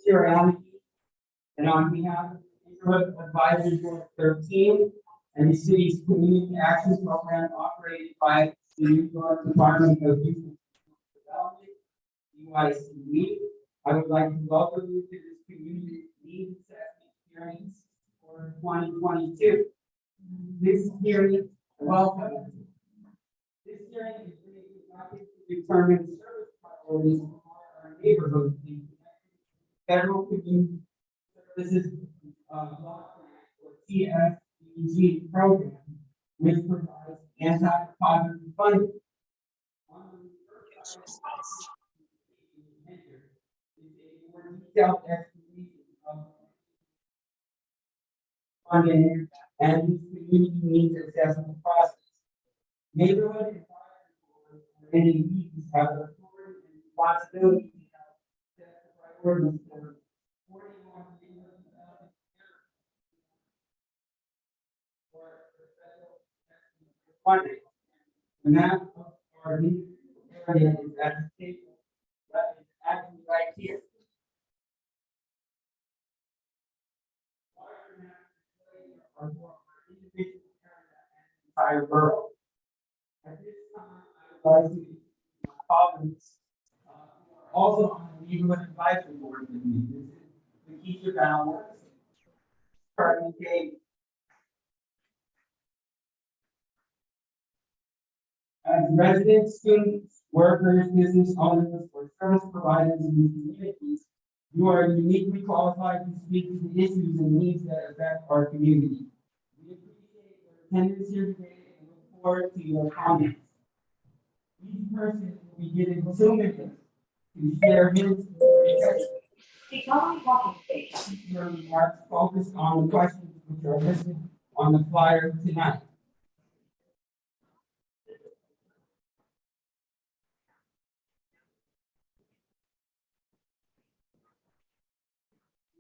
materiality, and on behalf of the Neighborhood Advisory Board 13 and the city's community action program operated by the New York Department of Youth and Development, DYCD, I would like to welcome you to this community needs assessment hearings for 2022. This hearing, welcome. This hearing is being conducted to determine service priorities for our neighborhood in federal community services block grant or CNA program, which provides anti-poverty funding. On the first is a more detailed explanation of funding and the community needs assessment process. Neighborhood advisory boards or NABs have the authority and responsibility to set the priorities for 41 neighborhood development or federal funding. The map of our new area is at the table, but it's actually right here. Are more individual area and entire borough. At this time, I would like to my colleagues who are also on the neighborhood advisory board with me. This is Lakeisha Bowers, Carmen Gay. As residents, students, workers, business owners, or service providers in these communities, you are uniquely qualified to speak to the issues and needs that affect our community. We appreciate your attendance here today and look forward to your comments. Each person will be given 2 minutes to share his your remarks focused on the questions which are listed on the flyer tonight.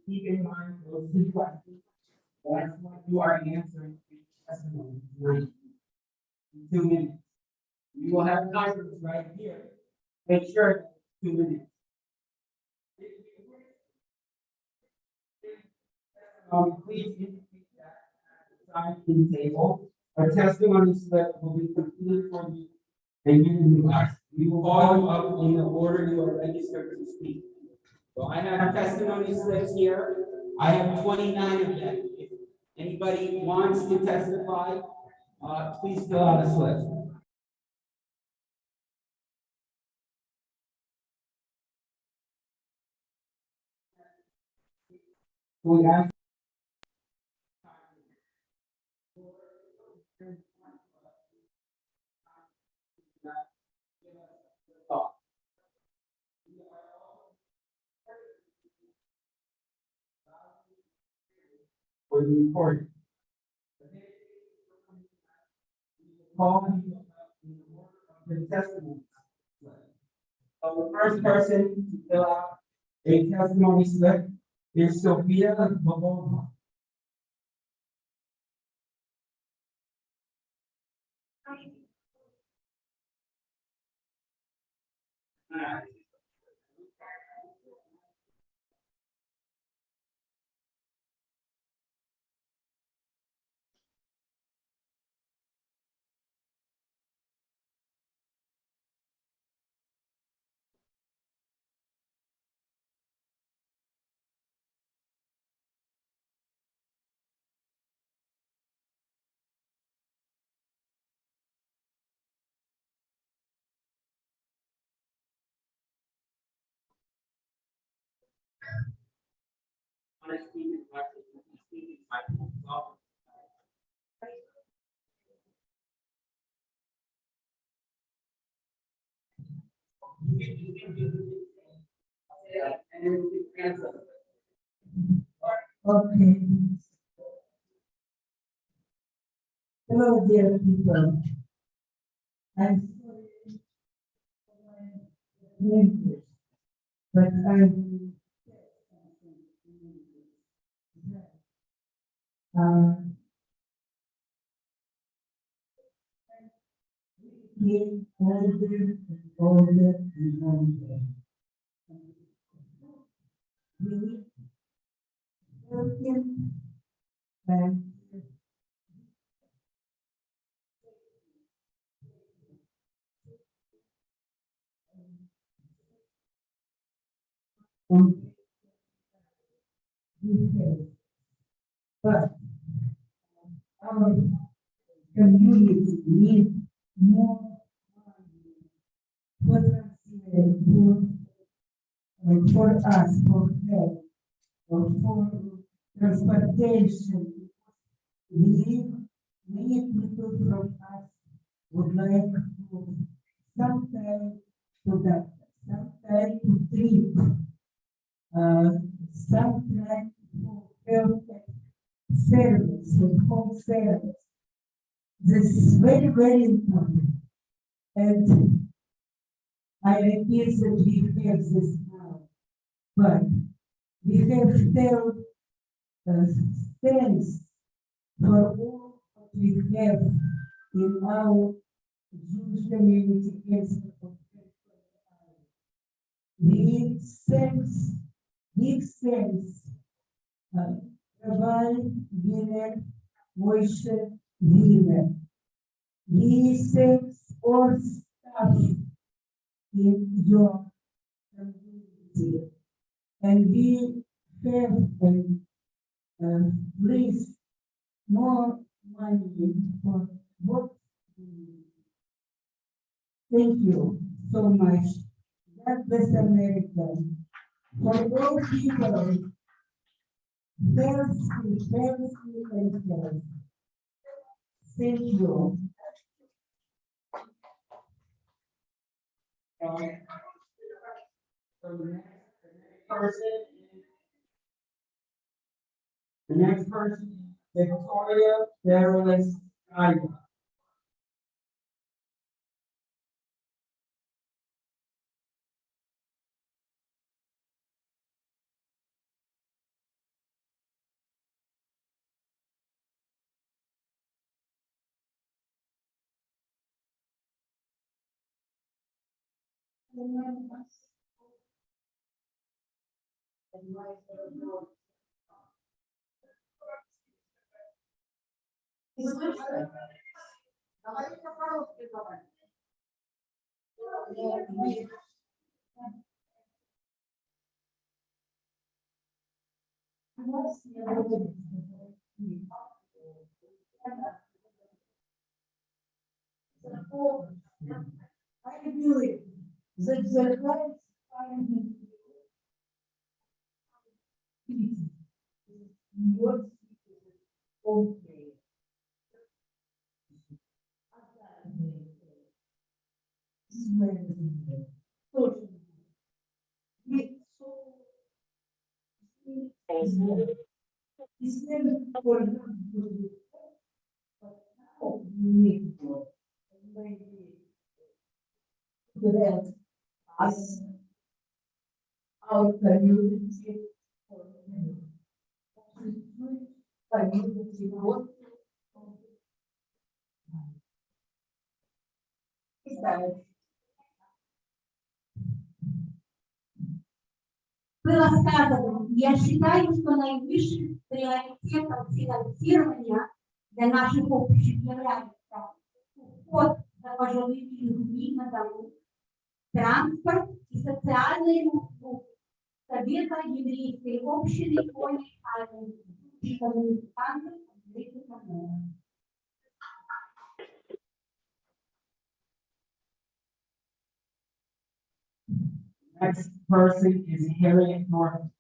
Keep in mind those 2 questions. That's what you are answering in testimony tonight. In 2 minutes. We will have numbers right here. Make sure it's 2 minutes. Please indicate that at the sign-in table. A testimony slip will be completed for you and given to us. We will call you up in the order you are registered to speak. So I have testimony slips here. I have 29 of them. If anybody wants to testify, please fill out a slip. We have for the recording. Call the testimony. So the first person to fill out a testimony slip is Sophia Bobova. Okay. Hello, dear people. I'm sorry for my neighbors, but I will say something to you. We older and older and older. We need help him and on details. But our community needs more for us, for health, or for transportation. Many people from us would like to sometime to that, sometime to treat, sometime for health service and home service. This is very, very important. And I repeat that we have this now, but we have still thanks for all that we have in our Jewish community. We thanks, big thanks, Rabbi Wiener, Moshe Wiener. We thanks all staff in your community. And we have raised more money for what we need. Thank you so much. God bless America. For all people, healthy, and health. Thank you. So the next person, Victoria Berelis Iva. I do it. The right time. What okay. It's never for that us, our community, community work. Было сказано, я считаю, что наивысшим приоритетом финансирования для наших обществ является уход за пожилыми людьми на дому, транспорт и социальные услуги. Совета еврейской общины Пони Next person is Harriet Norton.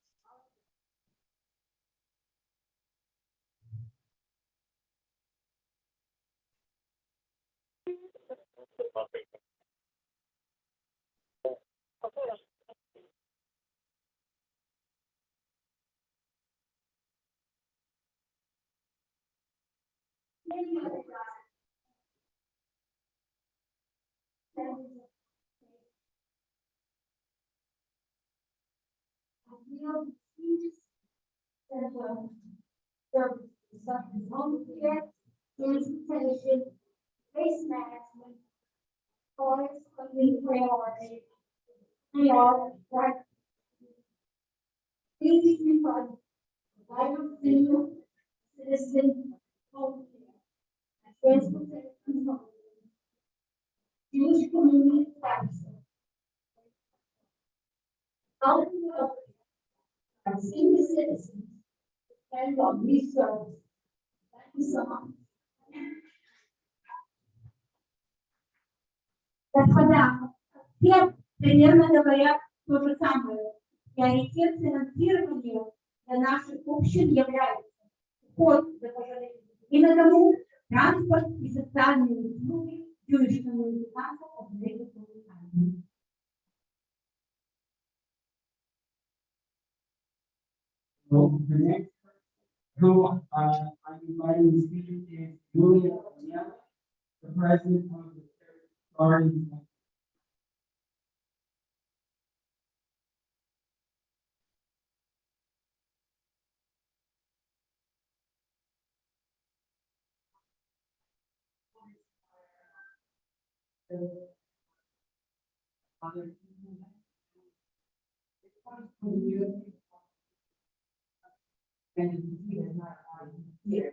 home care, sanitation, waste management, forest cleaning priority, Industry fund, vital senior citizen home care, transportation, Jewish community council, housing and senior citizens, and on resources. Thank you so much. Господа, все примерно говорят то же самое. Приоритет финансирования для наших общин является уход за пожилыми и на дому, транспорт и социальные услуги Jewish community council of Lagos County. So the next who I'm inviting to speak is Julia O'Neill, the president of the Garden. And he is not on here.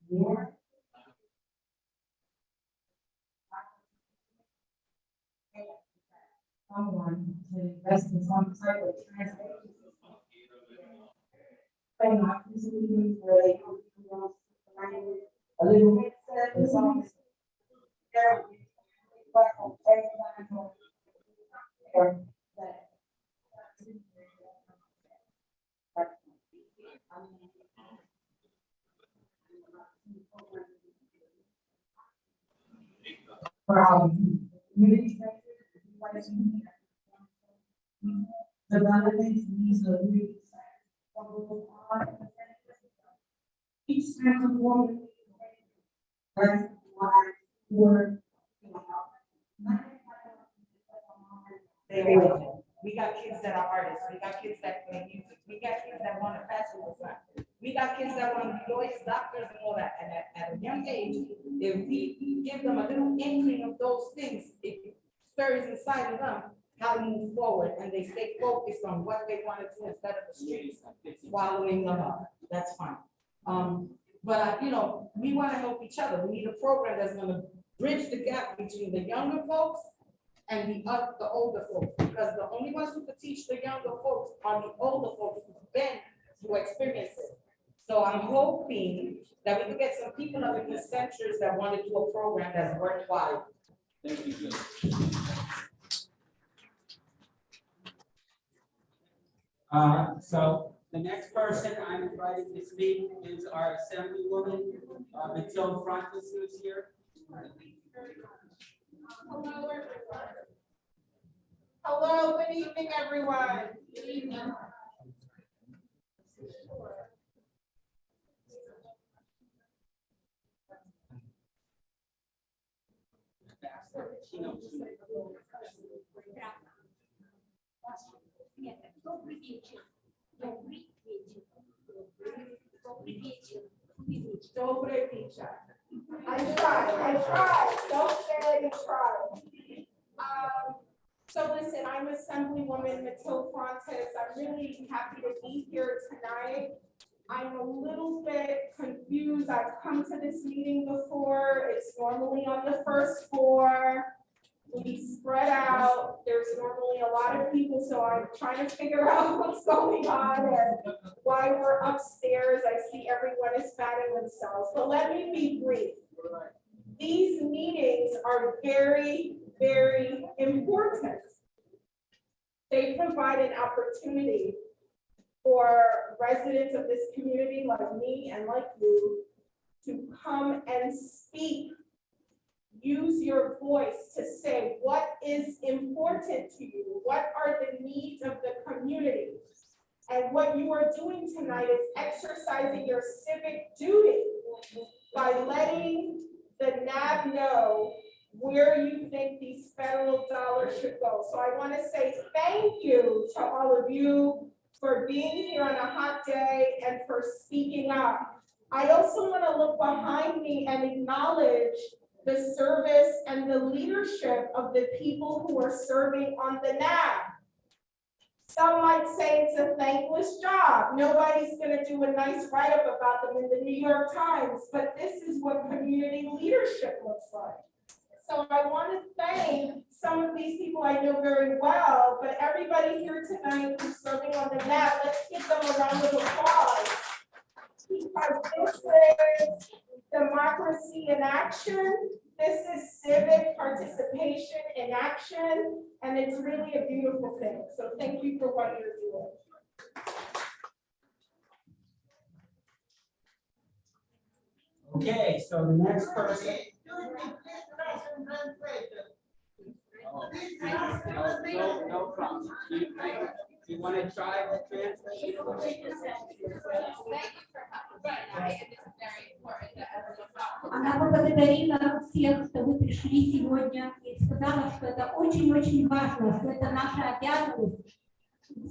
More. Someone to invest in some type of transportation. Playing out these meetings where they come to a little headset or something. There. But everybody there. For our community sector, development needs a really each type of woman. That's why we're. We got kids that are artists, we got kids that play music, we got kids that want to fashion design, we got kids that want to be lawyers, doctors, and all that, and at a young age, if we give them a little inkling of those things, it stirs inside of them how to move forward, and they stay focused on what they want to do instead of the streets swallowing them up. That's fine. But we want to help each other. We need a program that's going to bridge the gap between the younger folks and the older folks, because the only ones who could teach the younger folks are the older folks who've been through experiences. So I'm hoping that we could get some people of the centers that want to do a program that's worthwhile. Thank you. So the next person I'm inviting to speak is our Assemblywoman, Matilda Francis, who's here. Hello, everyone. Hello, good evening, everyone. Good evening. Добрый вечер. Добрый вечер. Добрый вечер. Добрый вечер. I tried. Don't say you tried. So listen, I'm Assemblywoman Matilda Fontes. I'm really happy to be here tonight. I'm a little bit confused. I've come to this meeting before. It's normally on the first floor. We spread out. There's normally a lot of people, so I'm trying to figure out what's going on and why we're upstairs. I see everyone is patting themselves, but let me be brief. These meetings are very, very important. They provide an opportunity for residents of this community like me and like you to come and speak. Use your voice to say what is important to you, what are the needs of the community. And what you are doing tonight is exercising your civic duty by letting the NAB know where you think these federal dollars should go. So I want to say thank you to all of you for being here on a hot day and for speaking up. I also want to look behind me and acknowledge the service and the leadership of the people who are serving on the NAB. Some might say it's a thankless job. Nobody's going to do a nice write-up about them in the New York Times, but this is what community leadership looks like. So I want to thank some of these people I know very well, but everybody here tonight who's serving on the NAB, let's give them a round of applause. Because this is democracy in action. This is civic participation in action, and it's really a beautiful thing. So thank you for what you're doing. Okay, so the next person. No problem. You want to try the translation? Она поблагодарила всех, что вы пришли сегодня, и сказала, что это очень-очень важно, что это наша обязанность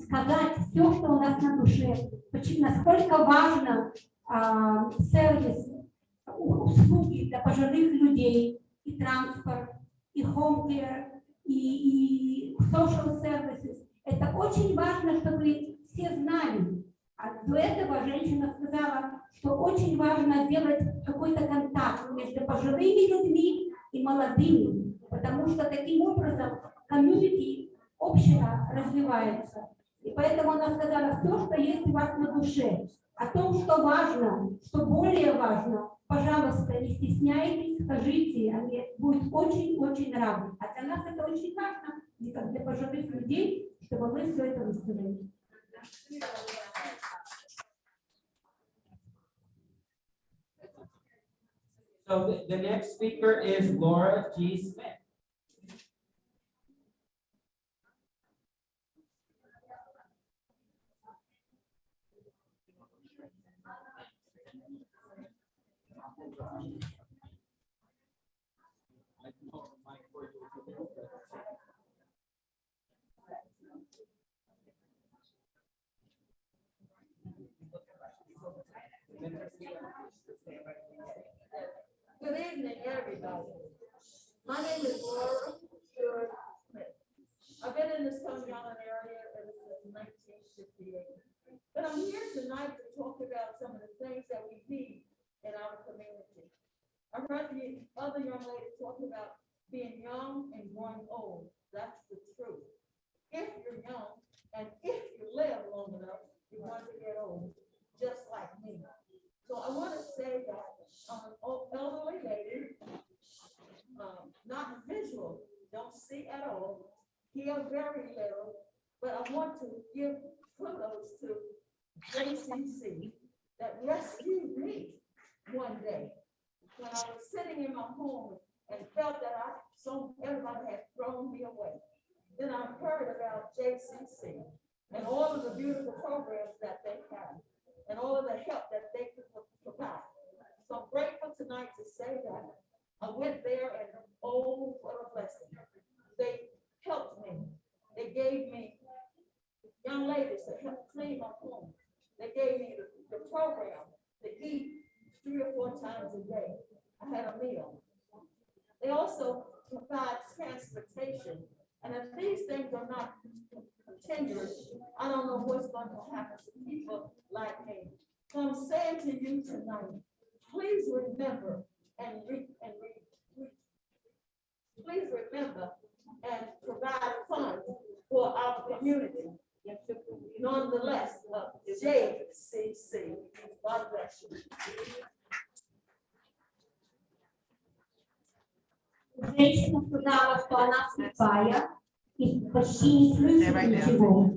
сказать все, что у нас на душе, насколько важно сервис, услуги для пожилых людей, и транспорт, и home care, и social services. Это очень важно, чтобы все знали. А до этого женщина сказала, что очень важно сделать какой-то контакт между пожилыми людьми и молодыми, потому что таким образом комьюнити, община развивается. И поэтому она сказала, все, что есть у вас на душе, о том, что важно, что более важно, пожалуйста, не стесняйтесь, скажите, они будут очень-очень рады. А для нас это очень важно, и как для пожилых людей, чтобы мы все это высказали. So the next speaker is Laura G. Smith. Good evening, everybody. My name is Laura Smith. I've been in the Stone Island area ever since 1968. But I'm here tonight to talk about some of the things that we need in our community. I heard the other young lady talk about being young and growing old. That's the truth. If you're young and if you live long enough, you're going to get old, just like me. So I want to say that I'm an elderly lady, not visual, don't see at all, hear very little, but I want to give kudos to JCC that rescued me one day when I was sitting in my home and felt that everybody had thrown me away. Then I heard about JCC and all of the beautiful programs that they have and all of the help that they could provide. So I'm grateful tonight to say that I went there and oh, what a blessing. They helped me. They gave me young ladies to help clean my home. They gave me the program to eat 3 or 4 times a day. I had a meal. They also provide transportation. And if these things are not continuous, I don't know what's going to happen to people like me. So I'm saying to you tonight, please remember please remember and provide funds for our community. Nonetheless, JCC. God bless you. Женщина сказала, что она слепая и почти не слышит ничего.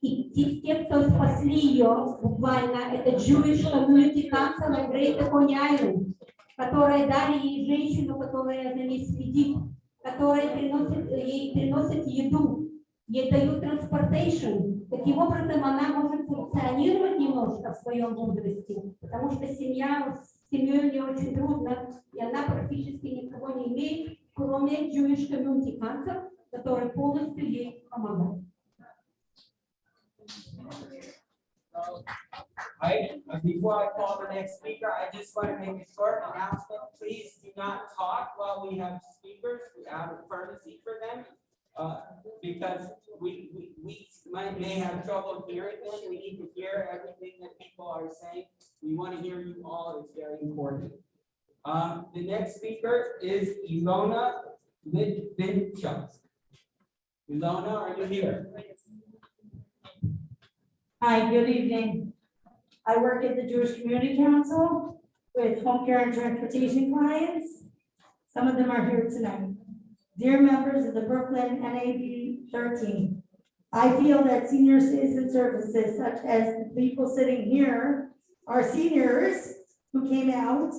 И те, кто спасли ее, буквально, это Jewish Community Council and Greater Coney Island, которые дали ей женщину, которая за ней следит, которая ей приносит еду, ей дают transportation. Таким образом, она может функционировать немножко в своем возрасте, потому что с семьей не очень трудно, и она практически никого не имеет, кроме Jewish Community Council, который полностью ей помогает. Before I call the next speaker, I just want to make a short announcement. Please do not talk while we have speakers out of courtesy for them. Because we may have trouble hearing them. We need to hear everything that people are saying. We want to hear you all. It's very important. The next speaker is Ilona Litvinchuk. Ilona, are you here? Hi, good evening. I work at the Jewish Community Council with home care and transportation clients. Some of them are here tonight. Dear members of the Brooklyn NAB 13, I feel that senior citizen services such as the people sitting here are seniors who came out,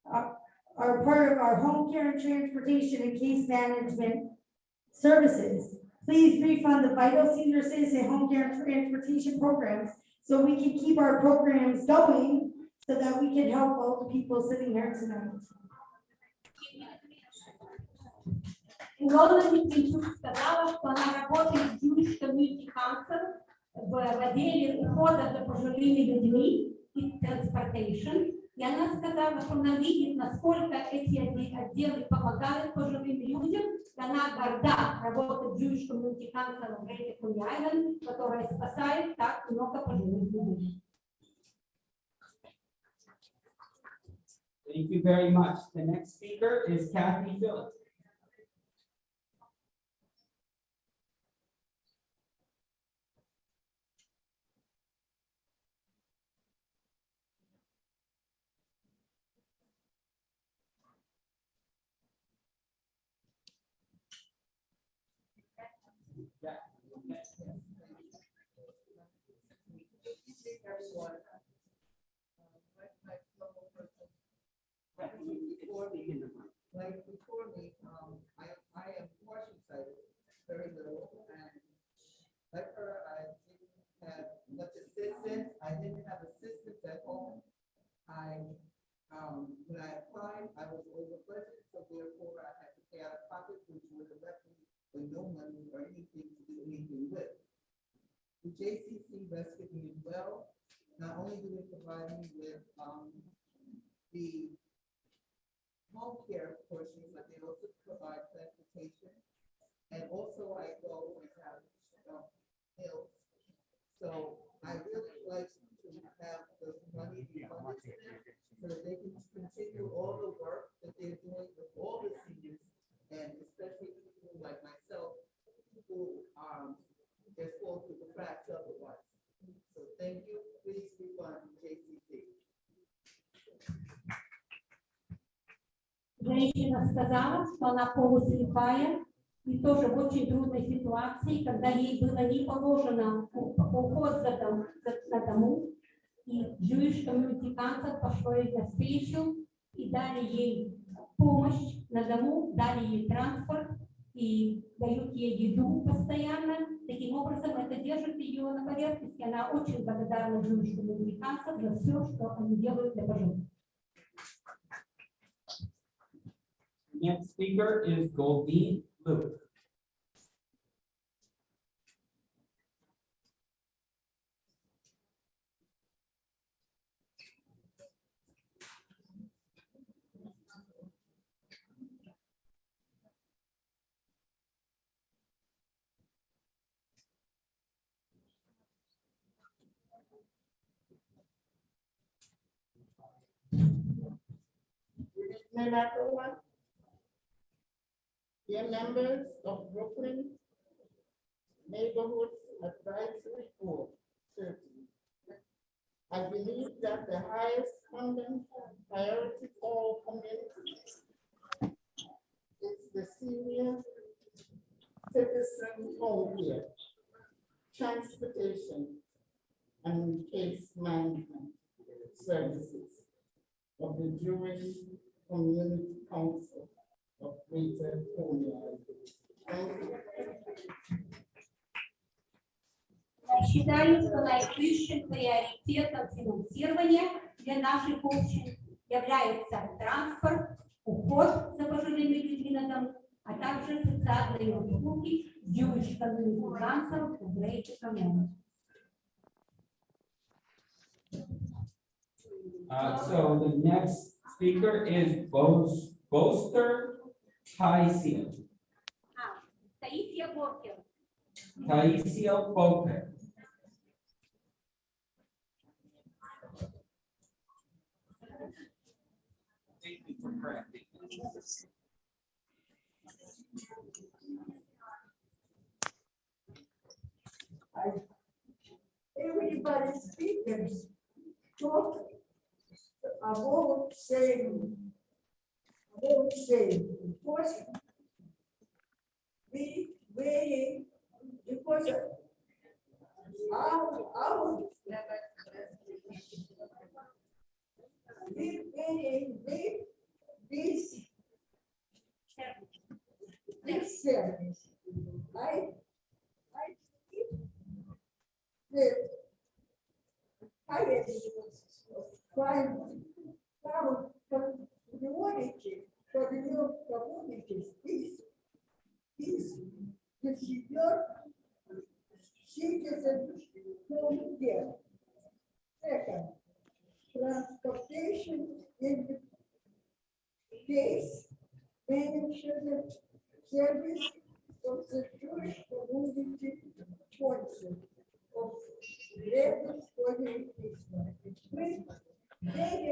are part of our home care and transportation and case management services. Please refund the vital senior citizen home care and transportation programs so we can keep our programs going so that we can help all the people sitting here tonight. Илона Литвинчук сказала, что она работает в Jewish Community Council в отделе ухода за пожилыми людьми и transportation. И она сказала, что она видит, насколько эти отделы помогают пожилым людям. И она горда работать в Jewish Community Council в Greater Coney Island, которая спасает так много пожилых людей. Thank you very much. The next speaker is Kathy Phillips. Like before me, I am partially sighted, very little, and like her, I didn't have much assistance. I didn't have assistance at home. When I applied, I was over budget, so therefore I had to pay out of pocket, which would have left me with no money or anything to do anything with. The JCC rescued me well. Not only do they provide me with the home care portion, but they also provide transportation. And also I go and have meals. So I really like to have the money refunded to them so that they can continue all the work that they're doing with all the seniors, and especially people like myself who just fall through the cracks otherwise. So thank you. Please refund JCC. Женщина сказала, что она полуслепая и тоже в очень трудной ситуации, когда ей было не положено уход на дому, и Jewish Community Council пошло ей навстречу и дали ей помощь на дому, дали ей транспорт и дают ей еду постоянно. Таким образом, это держит ее на поверхности. Она очень благодарна Jewish Community Council за все, что они делают для пожилых. Next speaker is Goldie Luke. Good evening, everyone. Dear members of Brooklyn Neighborhood Advisory Board, I believe that the highest funding priority for communities is the senior citizen home care, transportation, and case management services of the Jewish Community Council of Greater Coney Island. Thank you. Я считаю, что наивысшим приоритетом финансирования для наших общин является транспорт, уход за пожилыми людьми клинодом, а также социальные услуги девочкам, финансов, грейдикам. So the next speaker is Boaster Taisia. Таисия Боркер. Taisia Boker. Thank you for correcting. Everybody speakers talk about saying, because because our this service. I think that I have find found community for the new communities. This your citizens home care. Second, transportation in the case management service of the Jewish community choices of levels for the with many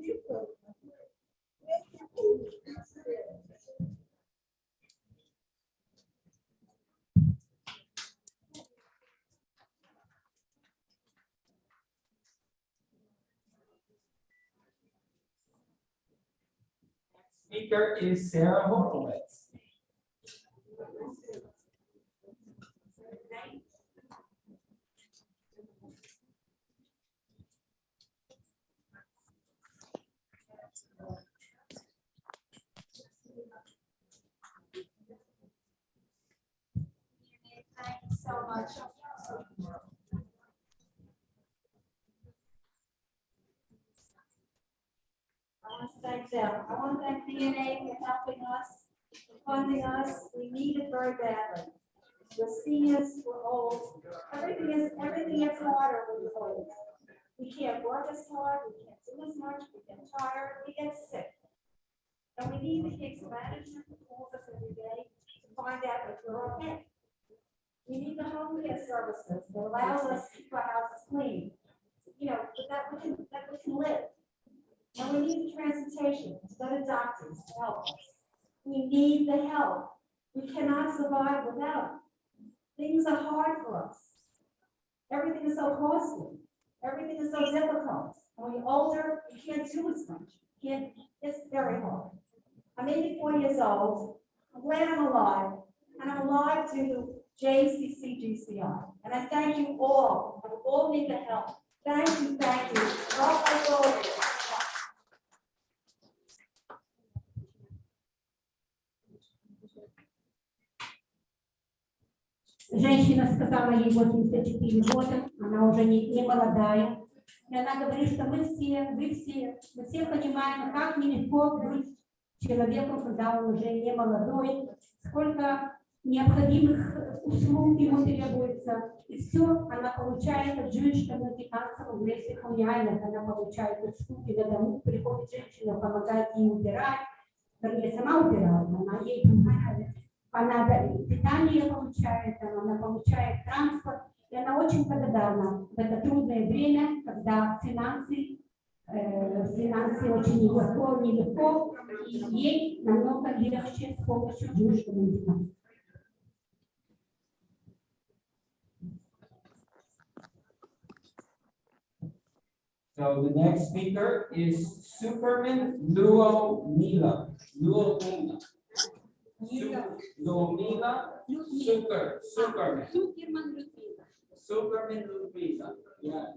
people. Speaker is Sarah Horowitz. Thank you so much. I want to thank them. I want to thank CNA for helping us, funding us. We need it very badly. We're seniors, we're old. Everything is harder when you're old. We can't work as hard, we can't do as much, we get tired, we get sick. And we need the case management to call us every day to find out if we're okay. We need the home care services that allows us to keep our houses clean. You know, that we can live. And we need the transportation to go to doctors to help us. We need the help. We cannot survive without it. Things are hard for us. Everything is so costly. Everything is so difficult. When you're older, you can't do as much. It's very hard. I'm 84 years old. I'm glad I'm alive. And I'm alive to JCCGCI. And I thank you all. I all need the help. Thank you, thank you. God bless all of you. Женщина сказала, ей 84 года, она уже не молодая. И она говорит, что мы все понимаем, как нелегко быть человеком, когда он уже не молодой, сколько необходимых услуг ему требуется. И все она получает от Jewish Community Council в Лесе Хуняйнах. Она получает услуги на дому, приходит женщина, помогает ей убирать. Вернее, сама убирает, она ей помогает. Она питание получает, она получает транспорт, и она очень благодарна в это трудное время, когда финансы очень нелегко, и ей намного легче с помощью Jewish Community Council. So the next speaker is Superman Luo Mila. Superman. Superman Ludmila. Yeah.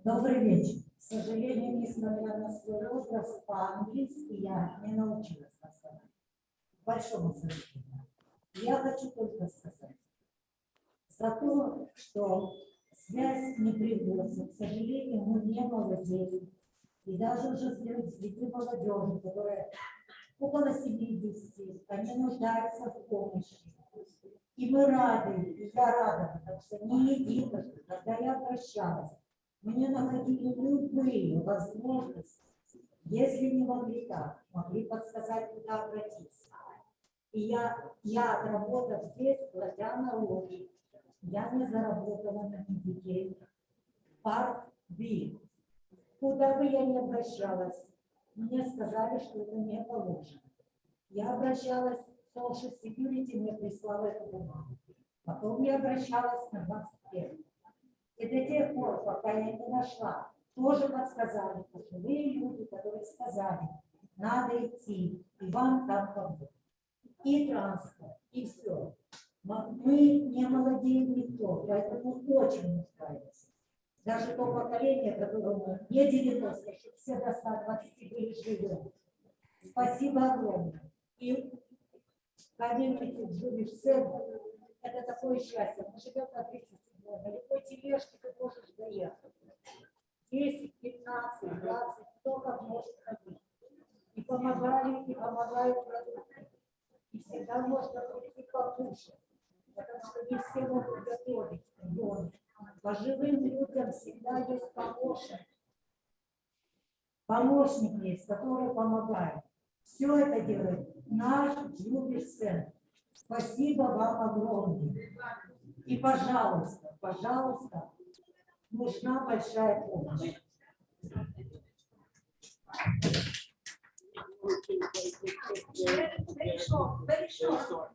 Добрый вечер. К сожалению, несмотря на свой возраст, по-английски я не научилась разговаривать. К большому сожалению. Я хочу только сказать за то, что связь не приводится. К сожалению, мы не молодеем. И даже уже среди молодежи, которая около 70, они нуждаются в помощи. И мы рады, и я рада, потому что не единожды, когда я обращалась, мне находили любые возможности, если не могли так, могли подсказать, куда обратиться. И я отработав здесь, платя налоги, я не заработала на детей. Парт B. Куда бы я ни обращалась, мне сказали, что это не положено. Я обращалась в Social Security, мне прислала эту бумагу. Потом я обращалась на 21. И до тех пор, пока я не нашла, тоже подсказали, пожилые люди, которые сказали, надо идти, и вам там помогут. И транспорт, и все. Мы не молодеем никто, поэтому очень нуждаемся. Даже то поколение, которому не 90, что все до 120 были живы. Спасибо огромное. И комьюнити Джулиш Центр — это такое счастье. Мы живем на 37-м. На любой тележке ты можешь доехать. 10, 15, 20, кто как может ходить. И помогали, и помогают продукты. И всегда можно прийти покушать. Потому что не все могут готовить в доме. Пожилым людям всегда есть помощник. Помощник есть, который помогает. Все это делает наш Джулиш-центр. Спасибо вам огромное. И, пожалуйста, пожалуйста, нужна большая помощь. Very short.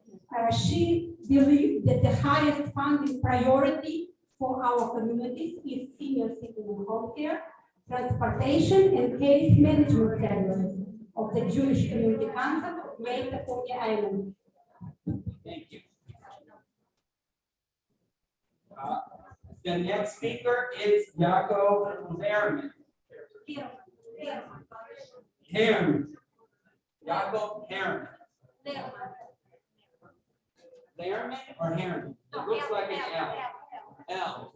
She believes that the highest funding priority for our communities is senior citizen home care, transportation, and case management services of the Jewish Community Council of Greater Coney Island. Thank you. The next speaker is Yaakov Lehrman. Herman. Yaakov Herman. Lehrman or Herman? It looks like an L. L.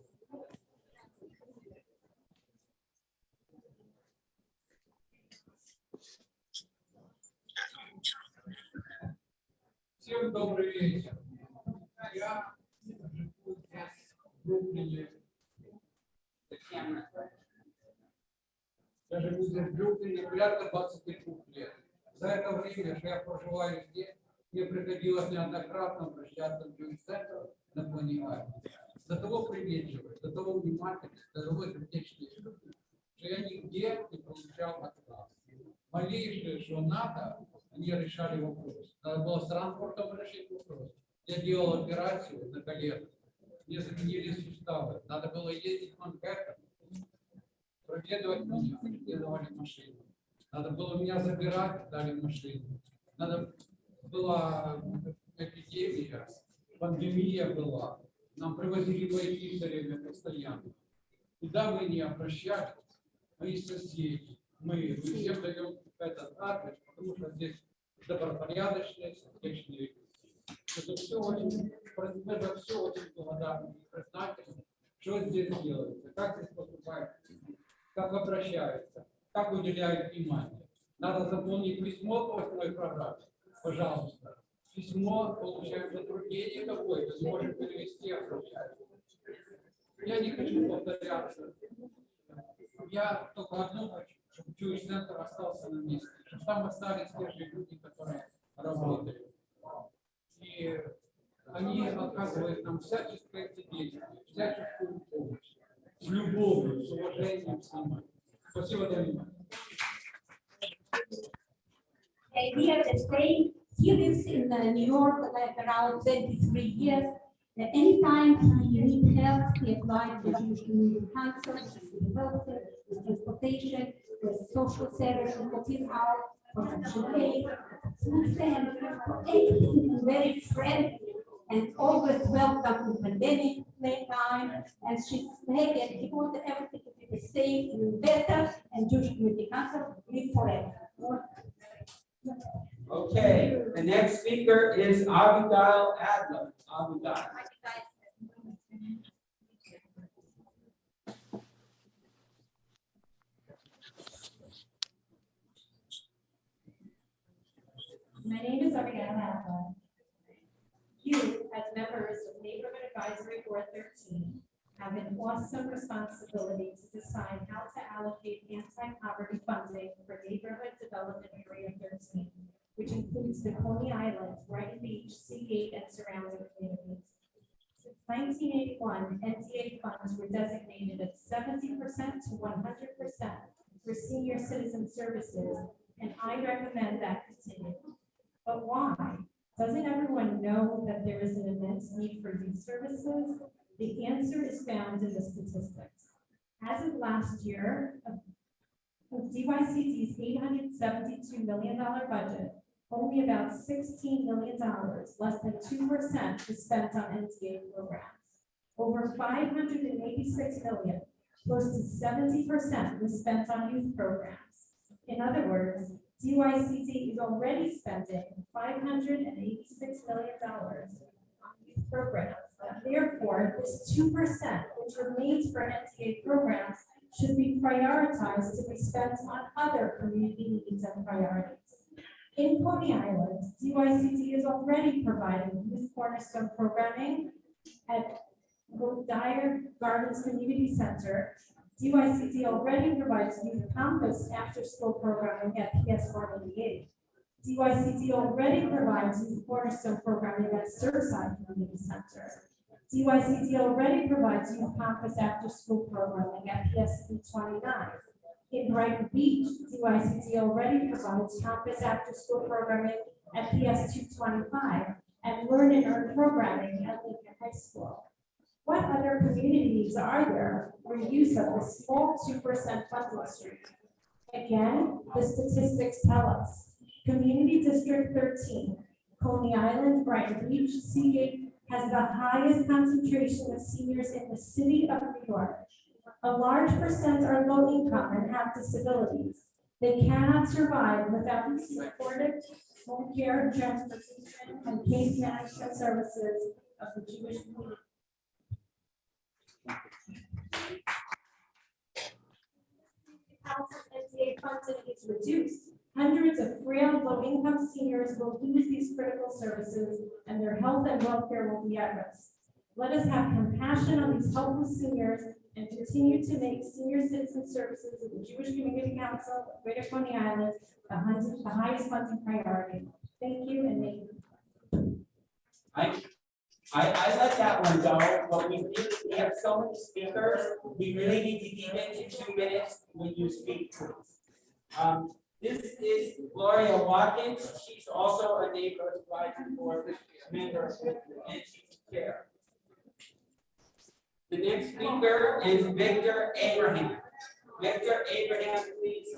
Всем добрый вечер. Я живу здесь, в Бруклине. Я живу здесь, в Бруклине, порядка 22 лет. За это время, что я проживаю здесь, мне приходилось неоднократно обращаться в Джулиш-центр на Коней-Айленд. До того приветливый, до того внимательный, до того сердечный, что я нигде не получал отказ. Малейшее, что надо, они решали вопрос. Надо было с транспортом решить вопрос. Я делал операцию на коленах. Мне заменили суставы. Надо было ездить в Манхэттен, проведывать меня, мне давали машину. Надо было меня забирать, дали машину. Надо была эпидемия, пандемия была. Нам привозили бойки все время постоянно. Куда мы не обращались, мои соседи, мы всем даем этот адрес, потому что здесь добропорядочные, сердечные люди. Это все очень благодарны и признательны, что здесь делается, как здесь поступает, как обращаются, как уделяют внимание. Надо заполнить письмо по 8 программе, пожалуйста. Письмо получает затруднение какое-то, не может перевести, обращаться. Я не хочу повторяться. Я только одно хочу, чтобы Джулиш-центр остался на месте, чтобы там остались те же люди, которые работали. И они оказывают нам всяческое содействие, всяческую помощь, с любовью, с уважением, с нами. Спасибо за внимание. The idea to stay, he lives in New York like around 23 years. Anytime he needs help, he applies to Jewish Community Council, with welfare, with transportation, with social service, with his house, for CNA, food stamps, for anything, very friendly and always welcome in pandemic time. And she's naked, he wanted everything to be stay through better and Jewish Community Council live forever. Okay, the next speaker is Abigail Adler. Abigail. My name is Abigail Adler. You, as members of Neighborhood Advisory Board 13, have an awesome responsibility to decide how to allocate anti-poverty funding for Neighborhood Development Area 13, which includes the Coney Island, Brighton Beach, Seagate, and surrounding communities. Since 1981, NDA funds were designated at 70% to 100% for senior citizen services, and I recommend that continue. But why? Doesn't everyone know that there is an immense need for youth services? The answer is found in the statistics. As of last year, of DYCD's $872 million budget, only about $16 million, less than 2%, is spent on NTA programs. Over $586 million, close to 70%, was spent on youth programs. In other words, DYCD is already spending $586 million on youth programs. Therefore, this 2%, which remains for NTA programs, should be prioritized to be spent on other community needs and priorities. In Coney Island, DYCD is already providing youth cornerstone programming at Dyer Gardens Community Center. DYCD already provides youth campus after-school programming at PS 188. DYCD already provides youth cornerstone programming at Surfside Community Center. DYCD already provides youth campus after-school programming at PS 329. In Brighton Beach, DYCD already provides campus after-school programming at PS 225 and Learn and Earn programming at Lincoln High School. What other communities are there for use of the small 2% funding stream? Again, the statistics tell us. Community District 13, Coney Island, Brighton Beach, Seagate has the highest concentration of seniors in the city of New York. A large percent are low income and have disabilities. They cannot survive without the supportive home care, transportation, and case management services of the Jewish community. Council's NTA funding is reduced. Hundreds of frail, low-income seniors will lose these critical services, and their health and welfare will be at risk. Let us have compassion on these helpless seniors and continue to make senior citizen services of the Jewish Community Council of Greater Coney Island the highest funding priority. Thank you, and may I let that one go, but we have so many speakers. We really need to keep it to 2 minutes when you speak, please. This is Gloria Watkins. She's also a neighborhood advisory board member and she's chair. The next speaker is Victor Abraham. Victor Abraham, please.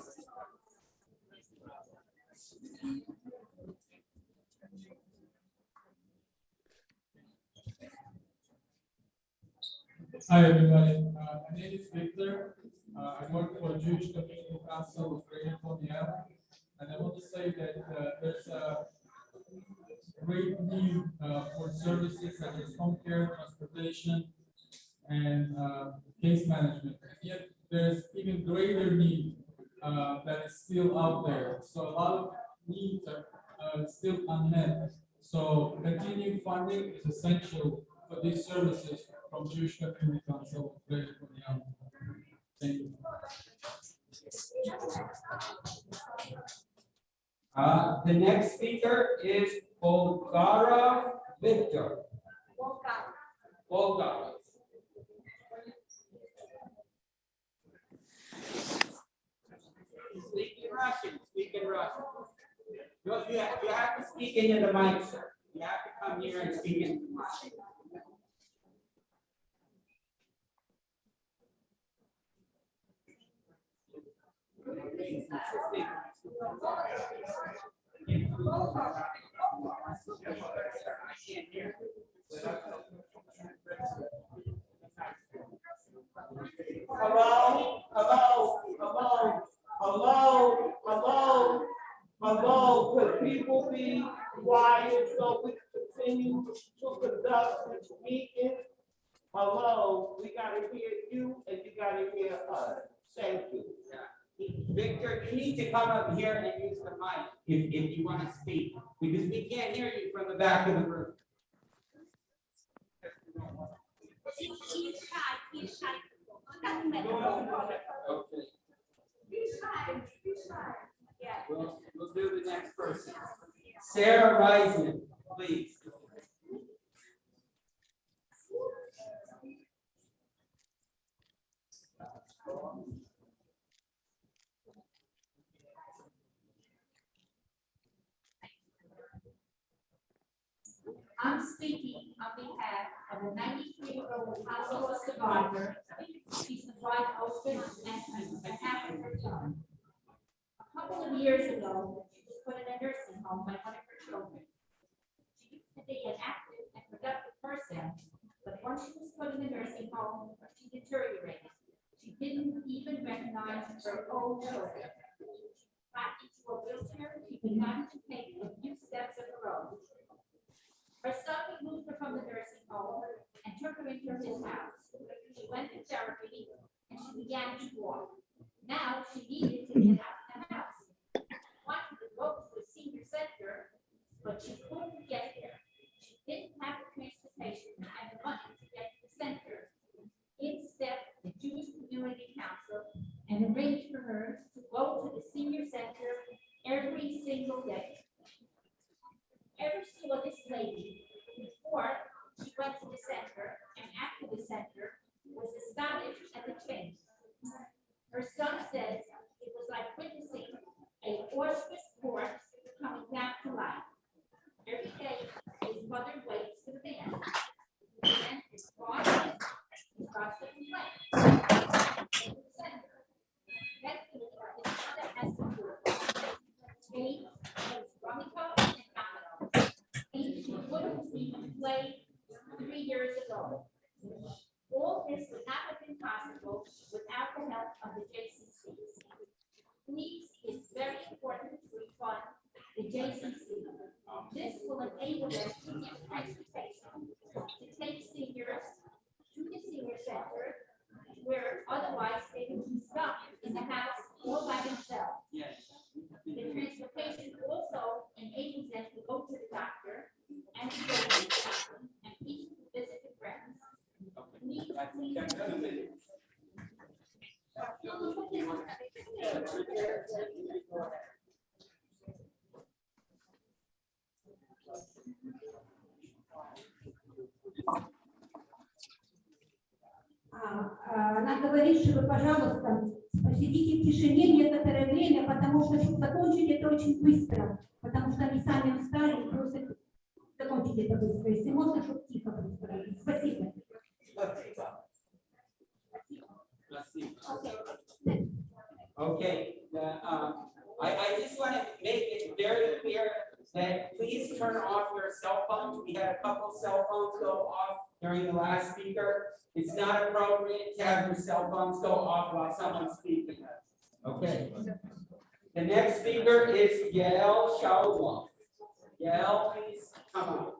Hi, everybody. My name is Victor. I work for Jewish Community Council of Greater Coney Island, and I want to say that there's a great need for services such as home care, transportation, and case management. And yet, there's even greater need that is still out there. So a lot of needs are still unmet. So continuing funding is essential for these services from Jewish Community Council of Greater Coney Island. Thank you. The next speaker is Bulgara Victor. Bulgara. Speak in Russian. Speak in Russian. You have to speak into the mic, sir. You have to come here and speak into the mic. Hello, Hello, could people be quiet so we can continue to conduct this meeting? Hello, we gotta hear you and you gotta hear us. Thank you. Victor, you need to come up here and use the mic if you want to speak, because we can't hear you from the back of the room. He's shy, he's shy. Doesn't matter. Okay, He's shy. Yeah. we'll do the next person. Sarah Reisman, please. I'm speaking on behalf of a 93-year-old Holocaust survivor. She survived Auschwitz and half of her son. A couple of years ago, she was put in a nursing home by one of her children. She used to be an active and productive person, but once she was put in the nursing home, she deteriorated. She didn't even recognize her own children. She got into a wheelchair. She began to take a few steps of her own. Her son removed her from the nursing home and took her into his house. She went to therapy and she began to walk. Now she needed to get out of the house. She wanted to go to the senior center, but she couldn't get there. She didn't have the transportation and the money to get to the center. In stepped the Jewish Community Council and arranged for her to go to the senior center every single day. Ever saw this lady before she went to the center and after the center was astonished at the change. Her son says it was like witnessing a Auschwitz corpse coming back to life. Every day his mother waits for the man. The man is gone. He starts to complain. Next to his mother has to do it. Rummy she wouldn't even play 3 years ago. All this would not have been possible without the help of the JCCs. Please, it's very important to refund the JCC. This will enable them to get transportation to take seniors to the senior center, where otherwise they would be stuck in the house all by themselves. The transportation also enables them to go to the doctor and to go to the doctor and peacefully visit their friends. Она говорит, что вы, пожалуйста, посидите в тишине некоторое время, потому что, чтобы закончить это очень быстро, потому что они сами устали и просят закончить это быстро. Если можно, чтобы тихо происходило. Спасибо. Okay, I just want to make it very clear that please turn off your cell phones. We had a couple cell phones go off during the last speaker. It's not appropriate to have your cell phones go off while someone's speaking. Okay. The next speaker is Yael Shaula. Yael, please come on.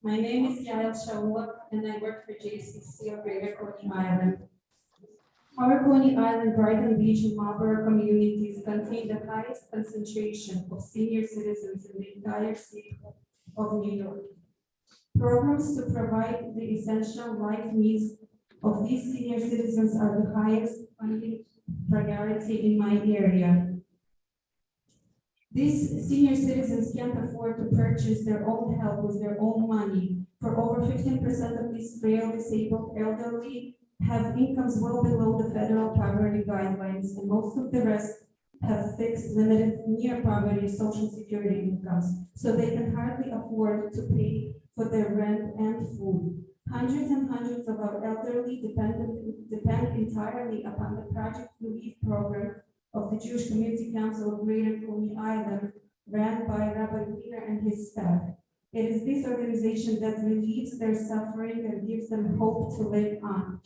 My name is Yael Shaula, and I work for JCC of Greater Coney Island. Our Coney Island, Brighton Beach, and Marlborough communities contain the highest concentration of senior citizens in the entire city of New York. Programs to provide the essential life needs of these senior citizens are the highest funding priority in my area. These senior citizens can't afford to purchase their own health with their own money. For over 15% of these frail, disabled elderly have incomes well below the federal poverty guidelines, and most of the rest have fixed, limited, near poverty Social Security incomes, so they can hardly afford to pay for their rent and food. Hundreds and hundreds of our elderly depend entirely upon the Project Relief program of the Jewish Community Council of Greater Coney Island, ran by Rabbi Wiener and his staff. It is this organization that relieves their suffering and gives them hope to live on.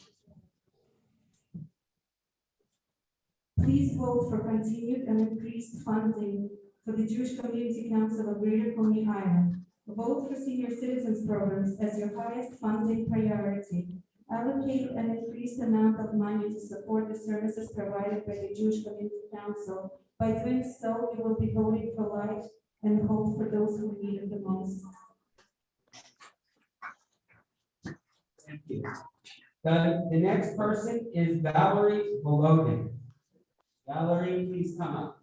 Please vote for continued and increased funding for the Jewish Community Council of Greater Coney Island. Vote for senior citizens programs as your highest funding priority. Allocate an increased amount of money to support the services provided by the Jewish Community Council. By doing so, you will be voting for life and hope for those who need it the most. Thank you. The next person is Valerie Volodin. Valerie, please come up.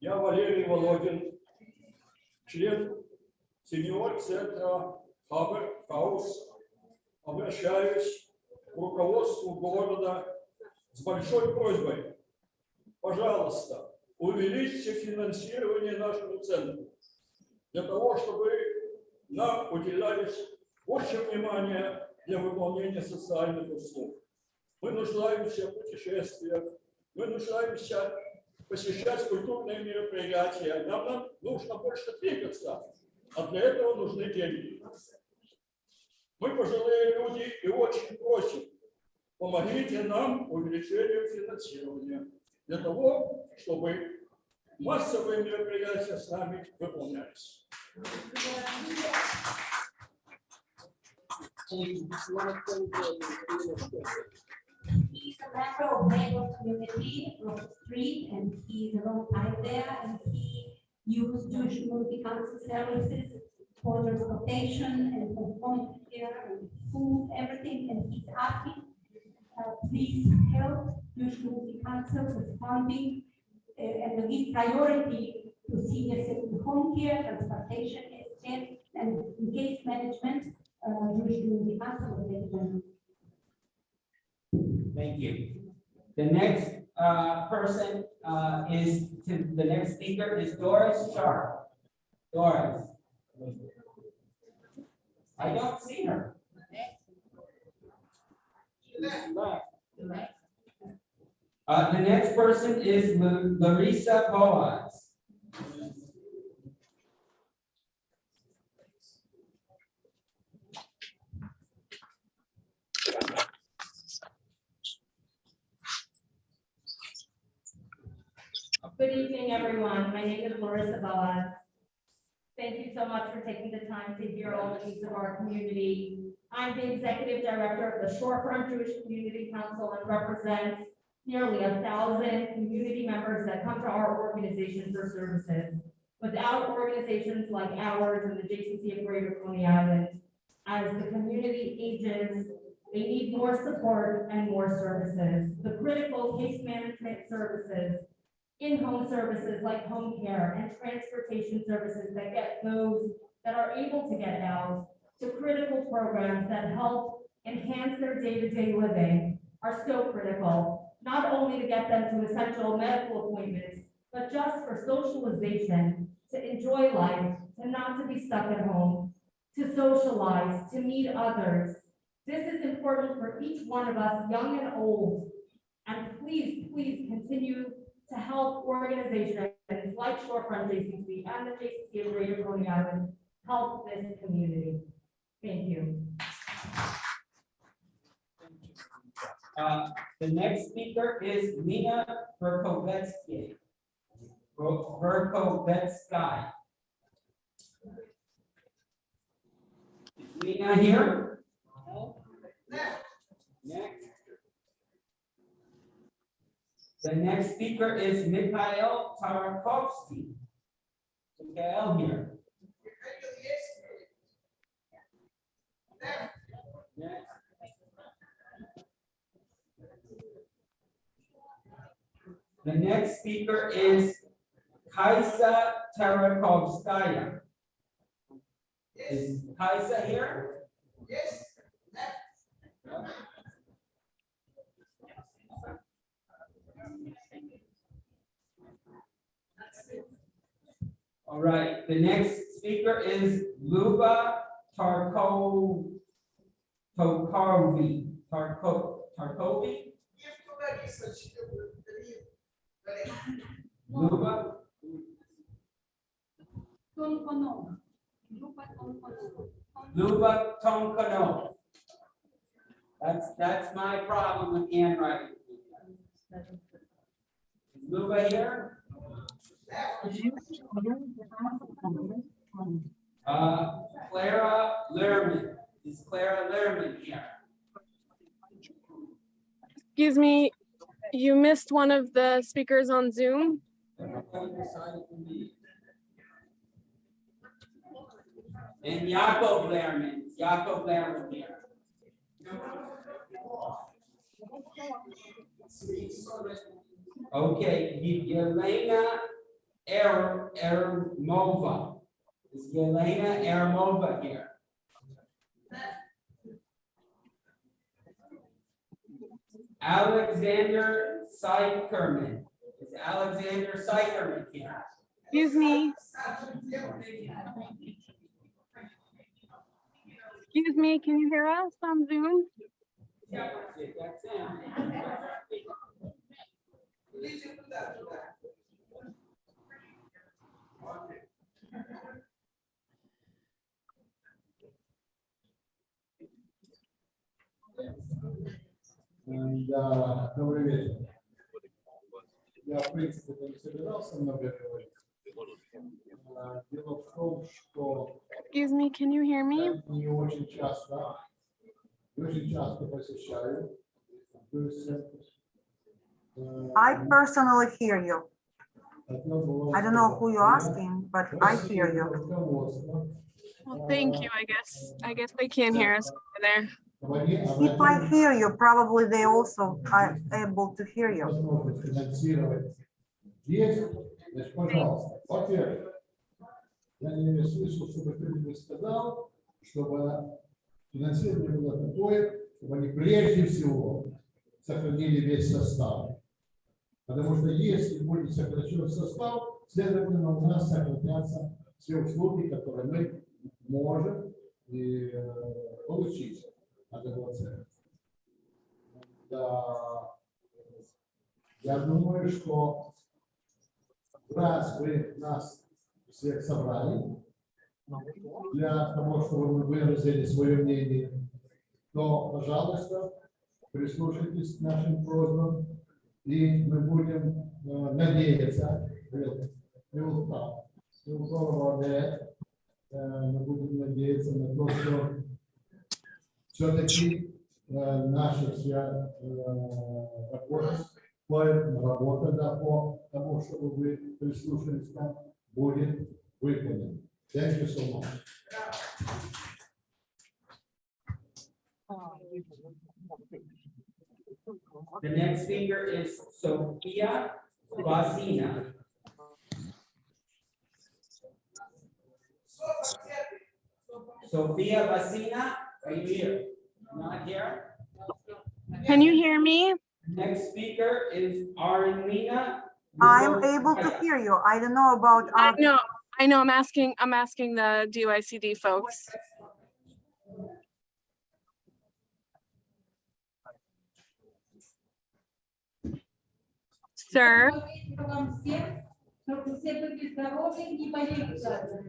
Я Валерий Володин, член сеньор-центра Хаус. Обращаюсь к руководству города с большой просьбой. Пожалуйста, увеличьте финансирование нашему центру для того, чтобы нам уделялись больше внимания для выполнения социальных услуг. Мы нуждаемся в путешествиях, мы нуждаемся посещать культурные мероприятия. Нам нужно больше двигаться, а для этого нужны деньги. Мы пожилые люди и очень просим, помогите нам увеличением финансирования для того, чтобы массовые мероприятия с нами выполнялись. He's a member of Lagos community of the street, and he's a long time there, and he used Jewish Community Council services for transportation and for home care and food, everything, and he's asking, please help Jewish Community Council with funding and give priority to senior citizen home care, transportation, and case management. Jewish Community Council will take them. Thank you. The next the next speaker is Doris Sharp. Doris. I don't see her. The next person is Larissa Boaz. Good evening, everyone. My name is Larissa Boaz. Thank you so much for taking the time to hear all the needs of our community. I'm the executive director of the Shorefront Jewish Community Council and represent nearly 1,000 community members that come to our organization for services. Without organizations like ours and the JCC of Greater Coney Island, as the community ages, they need more support and more services. The critical case management services, in-home services like home care and transportation services that get those that are able to get out to critical programs that help enhance their day-to-day living are so critical, not only to get them to essential medical appointments, but just for socialization, to enjoy life, to not to be stuck at home, to socialize, to meet others. This is important for each one of us, young and old. And please, please continue to help organizations like Shorefront JCC and the JCC of Greater Coney Island help this community. Thank you. The next speaker is Lena Verkovetsky. Verkovetsky. Is Lena here? Next. The next speaker is Mikhail Tarakovsky. Mikhail here. Next. The next speaker is Kaisa Tarakovskaya. Is Kaisa here? Yes. All right, the next speaker is Luba Tarkovi. Tarkovi? Luba? Luba Tonkono. That's my problem with handwriting. Is Luba here? Clara Lerman. Is Clara Lerman here? Excuse me, you missed one of the speakers on Zoom. And Yaakov Lerman. Is Yaakov Lerman here? Okay, Yelena Ermova. Is Yelena Ermova here? Alexander Sykerman. Is Alexander Sykerman here? Excuse me. Excuse me, can you hear us on Zoom? Yeah, that's him. Добрый вечер. Я, в принципе, не собирался много говорить. Дело в том, что Excuse me, can you hear me? я не очень часто посещаю эту церковь. I personally hear you. I don't know who you're asking, but I hear you. Well, thank you, I guess they can hear us over there. If I hear you, probably they also are able to hear you. Есть, значит, пожалуйста. Во-первых, я не слышал, чтобы кто-нибудь сказал, чтобы финансирование было такое, чтобы они прежде всего сохранили весь состав. Потому что если будет сокращен состав, следовательно, у нас сохранятся все услуги, которые мы можем получить от этого центра. Да, я думаю, что раз вы нас всех собрали для того, чтобы мы выразили свое мнение, то, пожалуйста, прислушайтесь к нашим просьбам, и мы будем надеяться, мы будем надеяться на то, что все-таки наша вся работа по тому, чтобы вы прислушались к нам, будет выполнена. Thank you so much. The next speaker is Sophia Basina. Sophia Basina, are you here? Not here? Can you hear me? Next speaker is Arlena. I'm able to hear you. I don't know about I know, I'm asking the DYCD folks. Sir? Чтобы все были здоровы и не болели завтра.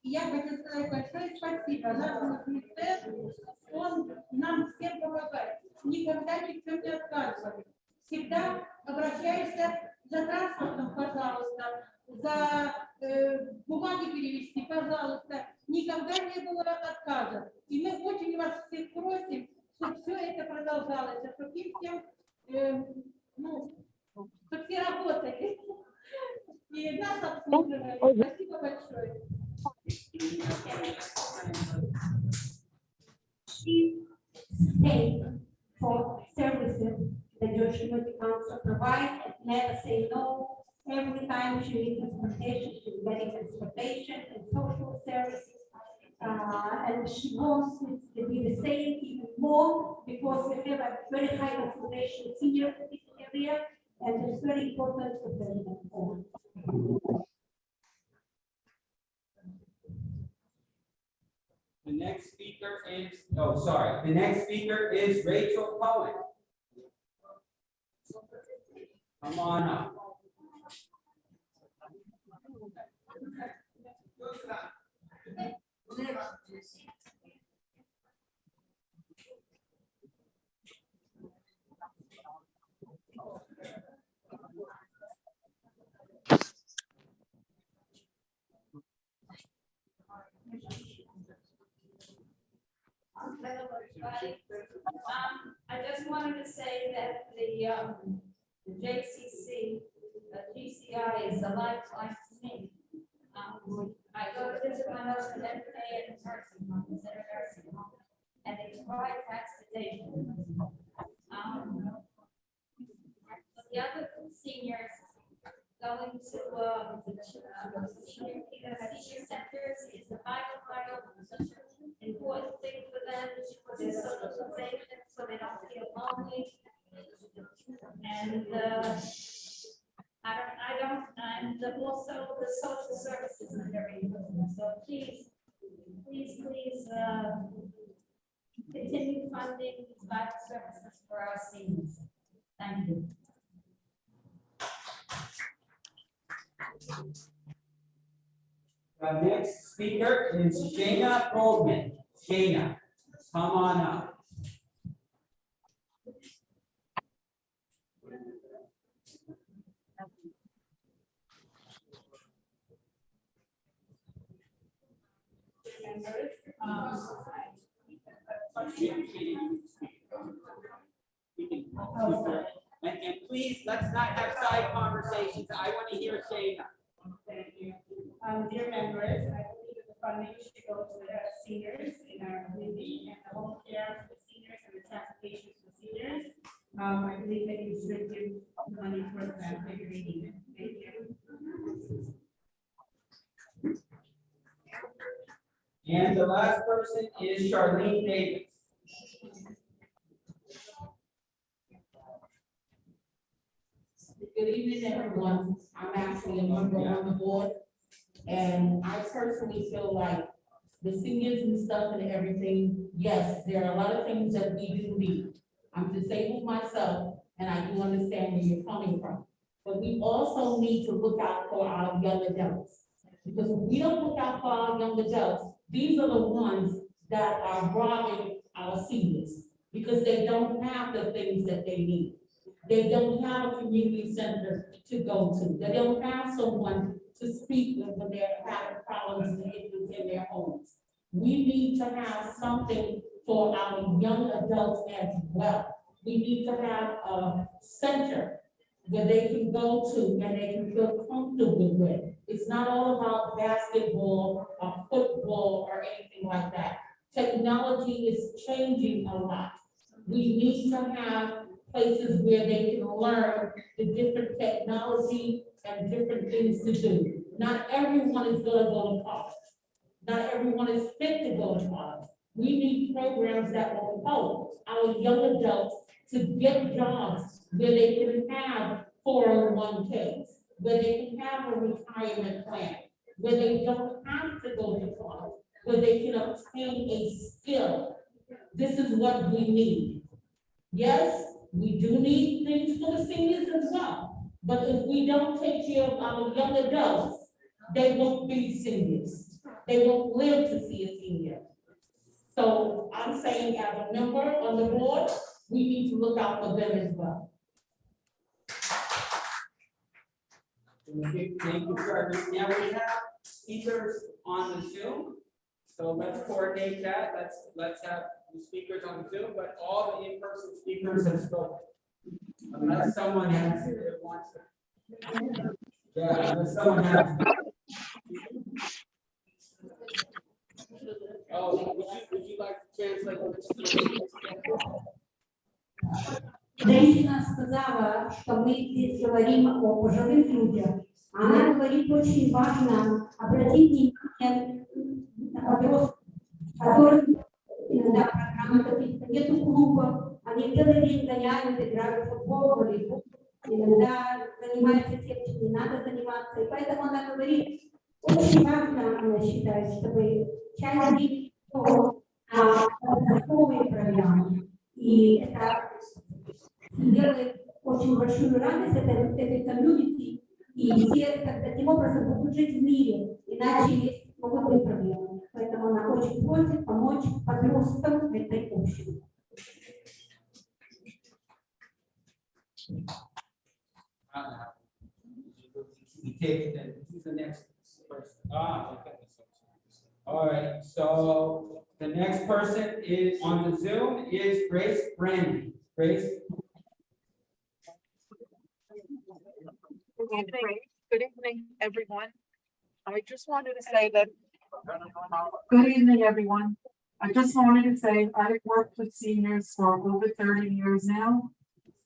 И я хочу сказать большое спасибо нашему министерству, он нам всем помогает. Никогда ни в чем не отказывает. Всегда обращаешься за транспортом, пожалуйста, за бумаги перевести, пожалуйста. Никогда не было отказа. И мы очень вас всех просим, чтобы все это продолжалось, чтобы им всем, чтобы все работали. И нас обслуживали. Спасибо большое. Pay for services the Jewish Community Council provides, never say no. Every time she needs transportation, she's getting transportation and social services. And she wants it to be the same, even more, because we have a very high population senior in this area, and it's very important for them. The next speaker is, oh, sorry, the next speaker is Rachel Cohen. Come on up. Hello, everybody. I just wanted to say that the JCC, GCI is a lifeline to me. I go to visit my husband every day in a nursing home, it's in a nursing home, and they provide transportation. The other seniors going to, senior centers is a vital important thing for them, for their socialization, so they don't feel lonely. And, and also the social services are very important, so please, continue funding these vital services for our seniors. Thank you. The next speaker is Shayna Goldman. Shayna, come on up. And please, let's not have side conversations. I want to hear Shayna. Thank you. Dear members, I believe that the funding should go to the seniors in our community and the home care for the seniors and the transportation for the seniors. I believe that you should give the money for that if you're needing it. Thank you. And the last person is Charlene Davis. Good evening, everyone. I'm actually a member on the board, and I personally feel like the seniors and stuff and everything, yes, there are a lot of things that we do need. I'm disabled myself, and I do understand where you're coming from. But we also need to look out for our young adults. Because if we don't look out for our young adults, these are the ones that are robbing our seniors, because they don't have the things that they need. They don't have a community center to go to. They don't have someone to speak with when they're having problems and issues in their homes. We need to have something for our young adults as well. We need to have a center where they can go to and they can feel comfortable with. It's not all about basketball or football or anything like that. Technology is changing a lot. We need to have places where they can learn the different technology and different things to do. Not everyone is gonna go to college. Not everyone is fit to go to college. We need programs that will help our young adults to get jobs where they can have 401ks, where they can have a retirement plan, where they don't have to go to college, where they can obtain a skill. This is what we need. Yes, we do need things for the seniors as well, but if we don't take care of our young adults, they won't be seniors. They won't live to see a senior. So I'm saying as a member on the board, we need to look out for them as well. Thank you, Trevor. Now we have speakers on the Zoom. So let's coordinate that. Let's have the speakers on Zoom, but all the in-person speakers have spoken. Unless someone has wants to. Yeah, unless someone has. Oh, would you like to translate what Женщина сказала, что мы здесь говорим о пожилых людях. Она говорит, очень важно обратить внимание на подростков, которые иногда программы каких-то нету клубов, они целый день гоняют, играют в футбол, волейбол, иногда занимаются тем, чем не надо заниматься. И поэтому она говорит, очень важно, она считает, чтобы часть подростковые программы. И это делает очень большую радость этой комьюнити. И все таким образом будут жить в мире, иначе могут быть проблемы. Поэтому она очень просит помочь подросткам этой общины. We take it, who's the next person? Okay. All right, so the next person is on the Zoom is Grace Brandy. Grace? Good evening, everyone. I just wanted to say that. Good evening, everyone. I just wanted to say I've worked with seniors for over 30 years now.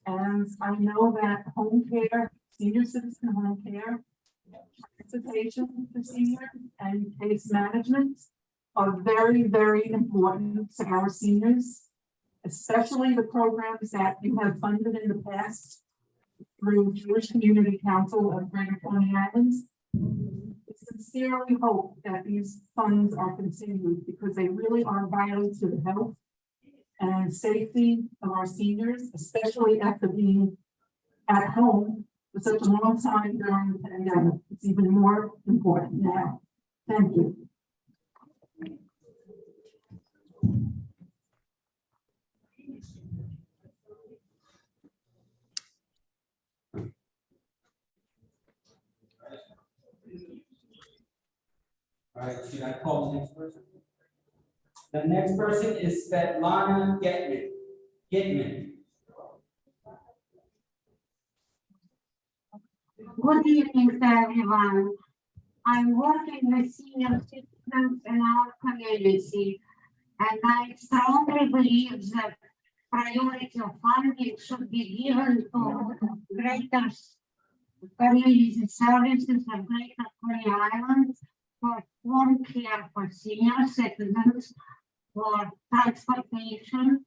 And I know that home care, senior citizen home care, transportation for seniors and case management are very, very important to our seniors, especially the programs that you have funded in the past through Jewish Community Council of Greater Coney Island. I sincerely hope that these funds are continued because they really are vital to the health and safety of our seniors, especially after being at home for such a long time during the pandemic. It's even more important now. Thank you. All right, should I call the next person? The next person is Svetlana Gitman. Good evening to everyone. I'm working with senior citizens in our community, and I strongly believe that priority of funding should be given to greater community services of Greater Coney Island for home care for senior citizens, for transportation,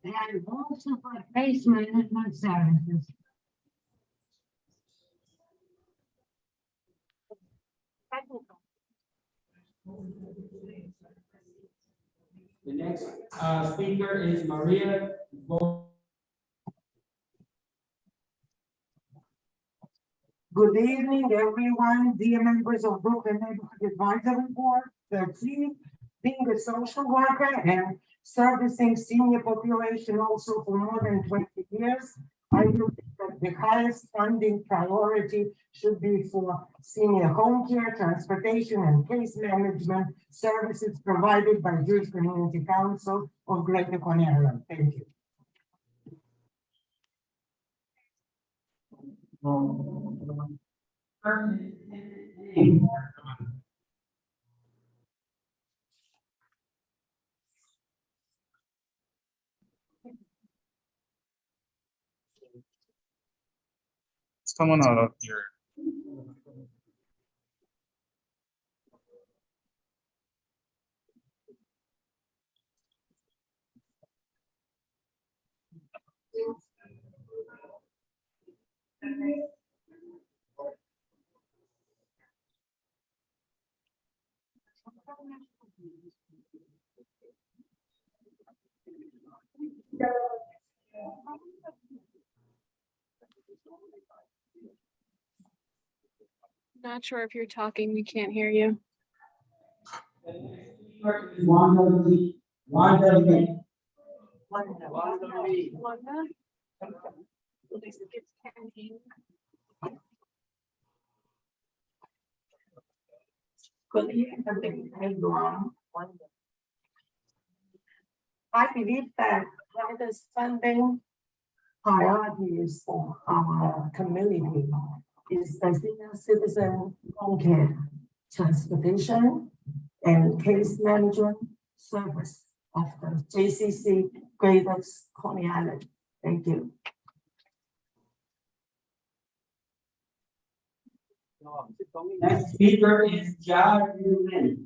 and also for case management services. The next speaker is Maria. Good evening, everyone, dear members of Brooklyn Neighborhood Advisory Board 13. Being a social worker and servicing senior population also for more than 20 years, I believe that the highest funding priority should be for senior home care, transportation, and case management services provided by Jewish Community Council of Greater Coney Island. Thank you. Someone out of here. Not sure if you're talking, we can't hear you. I believe that this funding priorities for our community is the senior citizen home care, transportation, and case management service of the JCC Greater Coney Island. Thank you. Next speaker is Jia Yulin.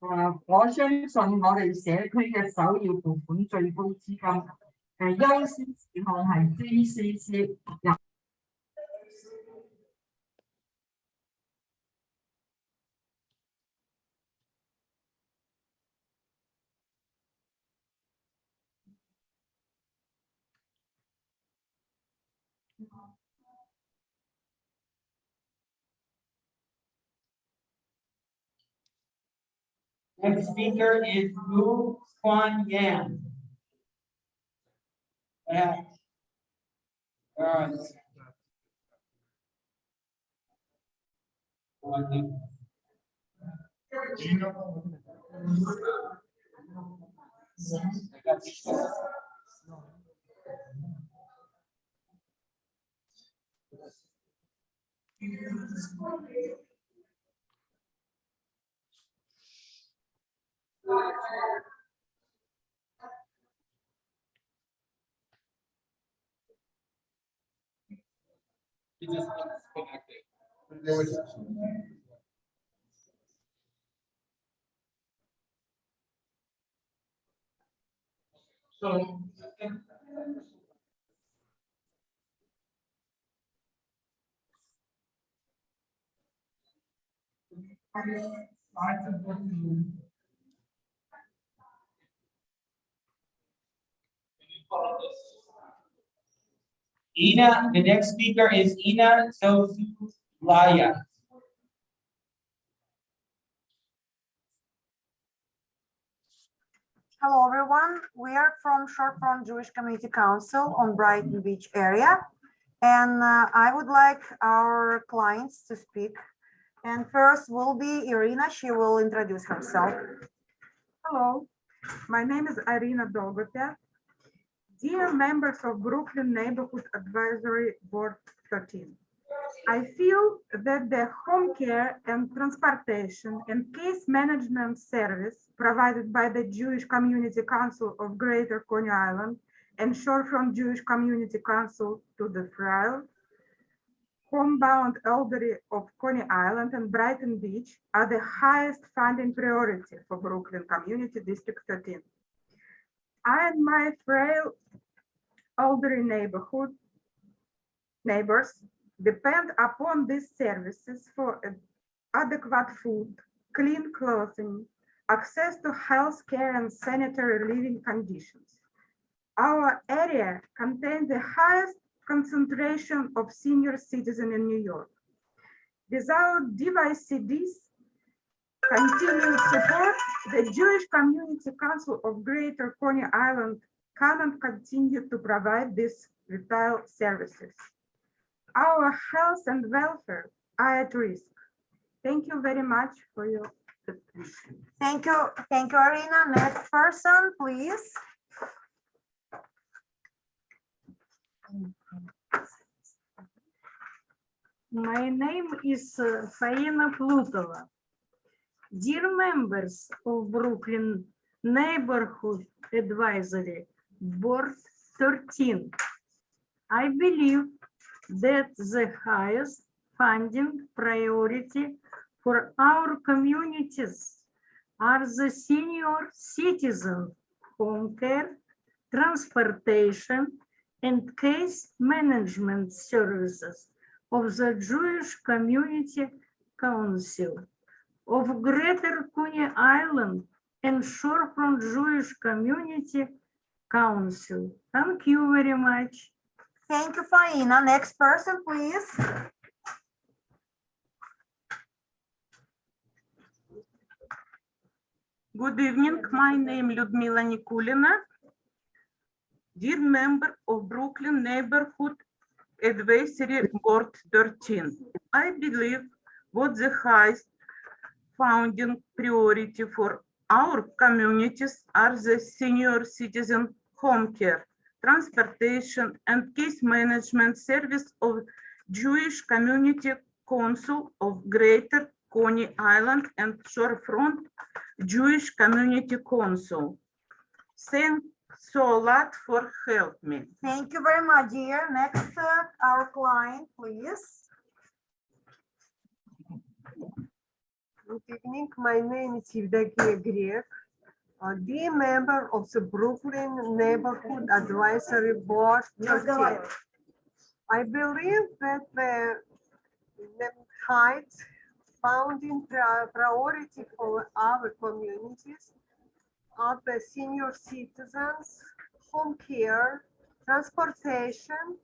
我相信我哋社區嘅首要撥款最高資金優先事項係 DYCD。Next speaker is Wu Kuan Yan. He just disconnected. So. The next speaker is Ina Laya. Hello, everyone. We are from Shorefront Jewish Community Council on Brighton Beach area. And I would like our clients to speak. And first will be Irina. She will introduce herself. Hello, my name is Irina Dolgopet. Dear members of Brooklyn Neighborhood Advisory Board 13, I feel that the home care and transportation and case management service provided by the Jewish Community Council of Greater Coney Island and Shorefront Jewish Community Council to the frail, homebound elderly of Coney Island and Brighton Beach are the highest funding priority for Brooklyn Community District 13. I and my frail elderly neighbors depend upon these services for adequate food, clean clothing, access to health care and sanitary living conditions. Our area contains the highest concentration of senior citizens in New York. Without DYCD's continued support, the Jewish Community Council of Greater Coney Island cannot continue to provide these vital services. Our health and welfare are at risk. Thank you very much for your attention. Thank you, Irina. Next person, please. My name is Faina Plutova. Dear members of Brooklyn Neighborhood Advisory Board 13, I believe that the highest funding priority for our communities are the senior citizen home care, transportation, and case management services of the Jewish Community Council of Greater Coney Island and Shorefront Jewish Community Council. Thank you very much. Thank you, Faina. Next person, please. Good evening. My name is Lyudmila Nikulina. Dear member of Brooklyn Neighborhood Advisory Board 13, I believe what the highest funding priority for our communities are the senior citizen home care, transportation, and case management service of Jewish Community Council of Greater Coney Island and Shorefront Jewish Community Council. Thanks so a lot for help me. Thank you very much, dear. Next, our client, please. Good evening. My name is Evdokia Grek, dear member of the Brooklyn Neighborhood Advisory Board 13. I believe that the height founding priority for our communities are the senior citizens, home care, transportation,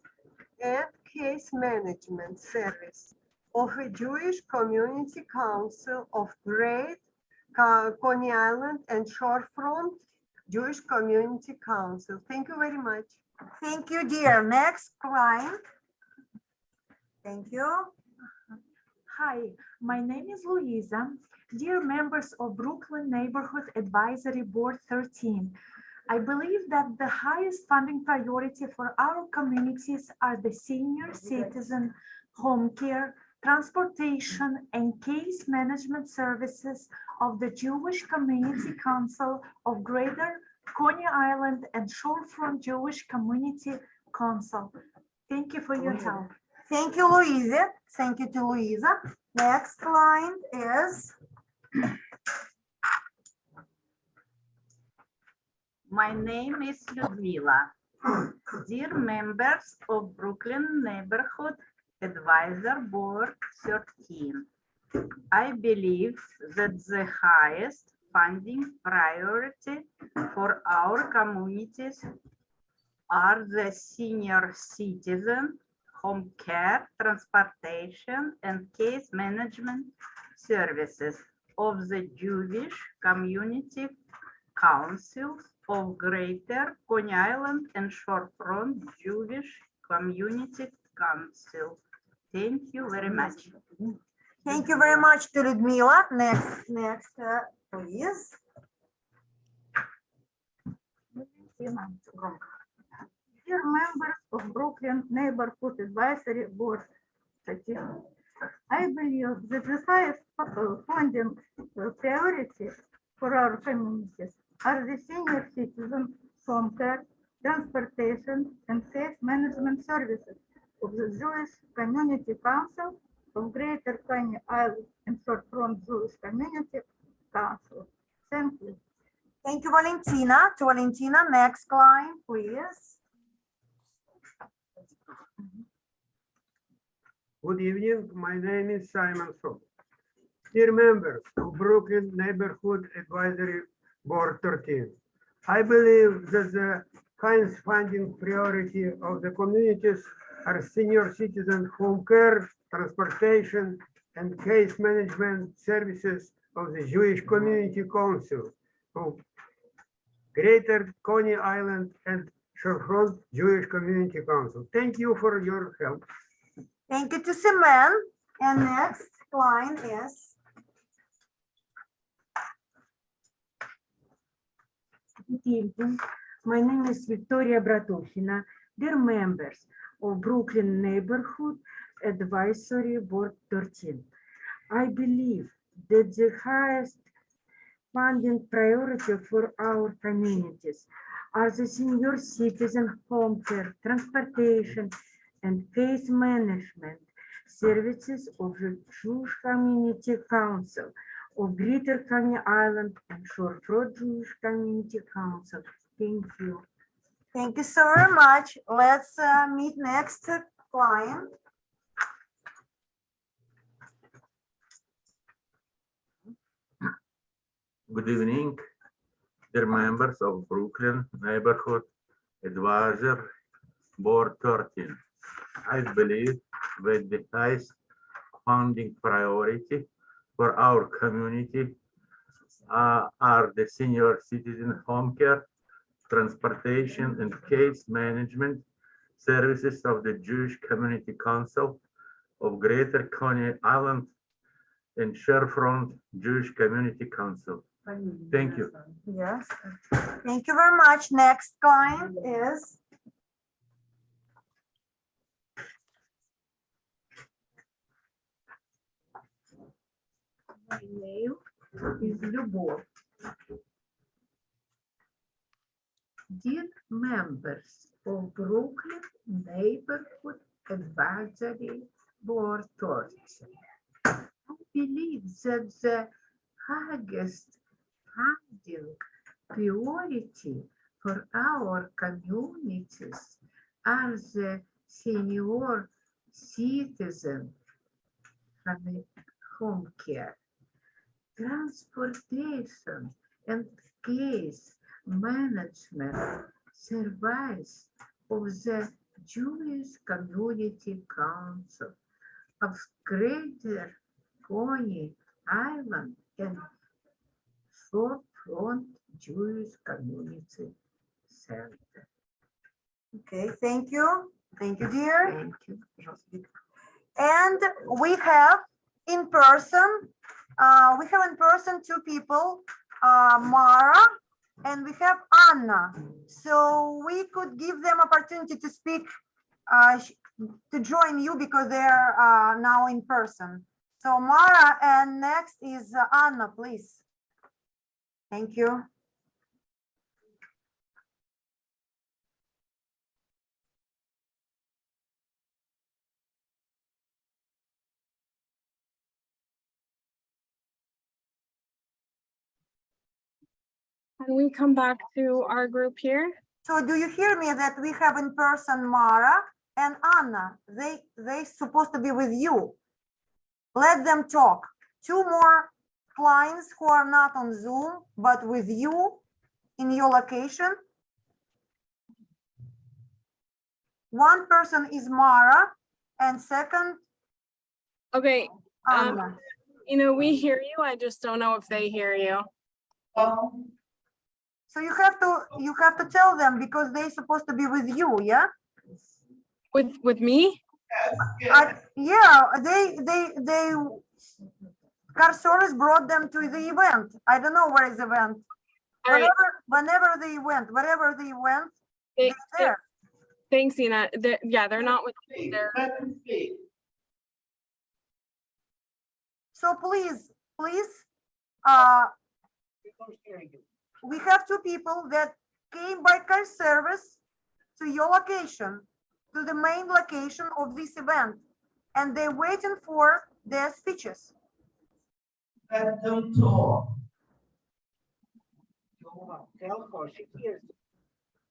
and case management service of a Jewish Community Council of Great Coney Island and Shorefront Jewish Community Council. Thank you very much. Thank you, dear. Next client. Thank you. Hi, my name is Louisa. Dear members of Brooklyn Neighborhood Advisory Board 13, I believe that the highest funding priority for our communities are the senior citizen, home care, transportation, and case management services of the Jewish Community Council of Greater Coney Island and Shorefront Jewish Community Council. Thank you for your help. Thank you, Louisa. Thank you to Louisa. Next client is. My name is Ludmila. Dear members of Brooklyn Neighborhood Advisor Board 13, I believe that the highest funding priority for our communities are the senior citizen, home care, transportation, and case management services of the Jewish Community Councils of Greater Coney Island and Shorefront Jewish Community Council. Thank you very much. Thank you very much to Ludmila. Next, please. Dear members of Brooklyn Neighborhood Advisory Board 13, I believe that the highest funding priority for our communities are the senior citizen, home care, transportation, and case management services of the Jewish Community Council of Greater Coney Island and Shorefront Jewish Community Council. Thank you. Thank you, Valentina. To Valentina, next client, please. Good evening. My name is Simon So. Dear members of Brooklyn Neighborhood Advisory Board 13, I believe that the highest funding priority of the communities are senior citizen home care, transportation, and case management services of the Jewish Community Council of Greater Coney Island and Shorefront Jewish Community Council. Thank you for your help. Thank you to Semen. And next client is. Good evening. My name is Victoria Bratohina. Dear members of Brooklyn Neighborhood Advisory Board 13, I believe that the highest funding priority for our communities are the senior citizen home care, transportation, and case management services of the Jewish Community Council of Greater Coney Island and Shorefront Jewish Community Council. Thank you. Thank you so very much. Let's meet next client. Good evening, dear members of Brooklyn Neighborhood Advisor Board 13. I believe that the highest funding priority for our community are the senior citizen home care, transportation, and case management services of the Jewish Community Council of Greater Coney Island and Shorefront Jewish Community Council. Thank you. Yes. Thank you very much. Next client is. My name is Lyubov. Dear members of Brooklyn Neighborhood Advisory Board 13, I believe that the highest funding priority for our communities are the senior citizen home care, transportation, and case management service of the Jewish Community Council of Greater Coney Island and Shorefront Jewish Community Center. Okay, thank you. Thank you, dear. Thank you. And we have in person two people, Mara and we have Anna. So we could give them opportunity to speak, to join you because they're now in person. So Mara, and next is Anna, please. Thank you. Can we come back to our group here? So do you hear me that we have in person Mara and Anna? They supposed to be with you. Let them talk. Two more clients who are not on Zoom, but with you in your location. One person is Mara and second, Okay. Anna. You know, we hear you. I just don't know if they hear you. So you have to tell them because they're supposed to be with you, yeah? With me? Yeah, they car service brought them to the event. I don't know where is the event. Whenever they went, wherever they went, they're there. Thanks, Ina. They're not with me. So please, we have two people that came by car service to your location, to the main location of this event, and they're waiting for their speeches. Let them talk.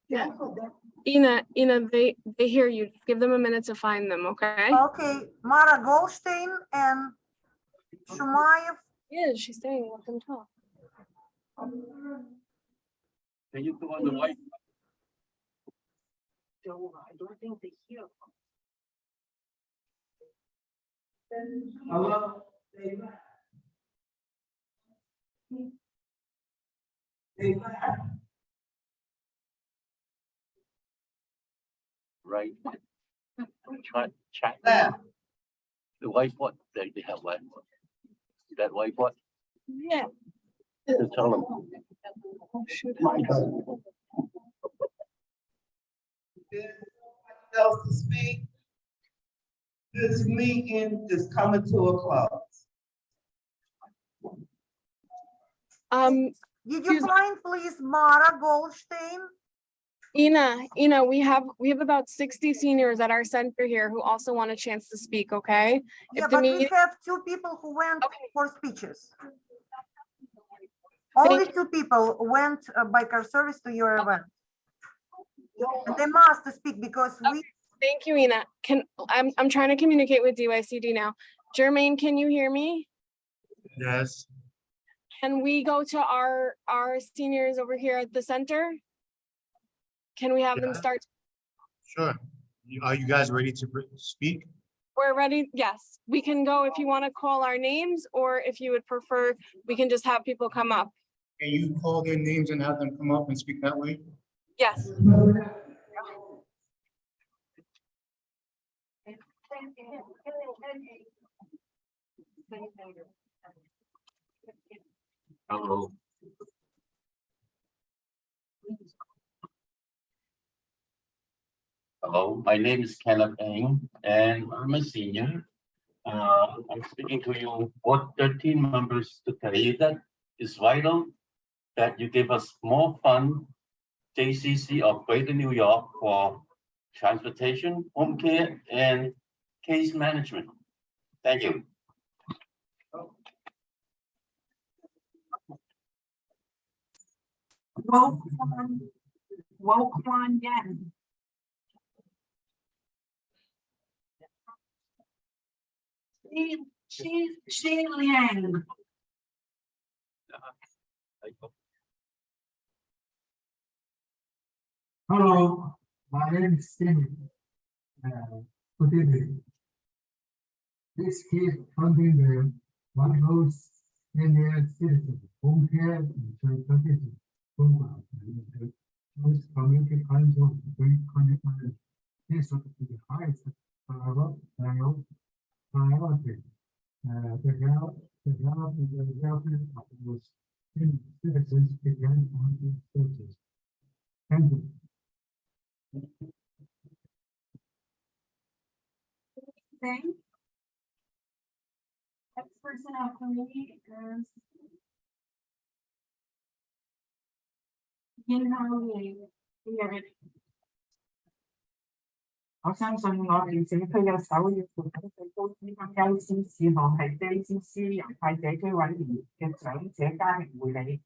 Yeah. Ina, they hear you. Just give them a minute to find them, okay? Okay, Mara Goldstein and Shumayev. Yeah, she's saying let them talk. Can you go on the mic? I don't think they hear. Hello? Right. Chat. The whiteboard, they have whiteboard. That whiteboard? Yeah. Just tell them. Else to speak? This meeting is coming to a close. Did you find, please, Mara Goldstein? Ina, we have about 60 seniors at our center here who also want a chance to speak, okay? Yeah, but we have two people who went for speeches. Only two people went by car service to your event. And they must speak because we. Thank you, Ina. I'm trying to communicate with DYCD now. Jermaine, can you hear me? Yes. Can we go to our seniors over here at the center? Can we have them start? Sure. Are you guys ready to speak? We're ready. Yes, we can go if you want to call our names, or if you would prefer, we can just have people come up. Can you call their names and have them come up and speak that way? Yes. Hello. Hello, my name is Caleb Eng, and I'm a senior. I'm speaking to you, Board 13 members, to tell you that it's vital that you give us more fund, JCC of Greater New York, for transportation, home care, and case management. Thank you. Wokwan Yen. Shi Liang. Hello, my name is Steve. Good evening. This case funding the one house CNA citizen home care and transportation program. Most community kinds of great commitment. This would be the highest priority. The help and the development of those citizens began on these searches. Thank you. Thing. Next person out for me is Yin Hao Lee.我相信我哋社區嘅首要負責最高資格優先事項係 DYCD 人派社區委員嘅長者家庭護理、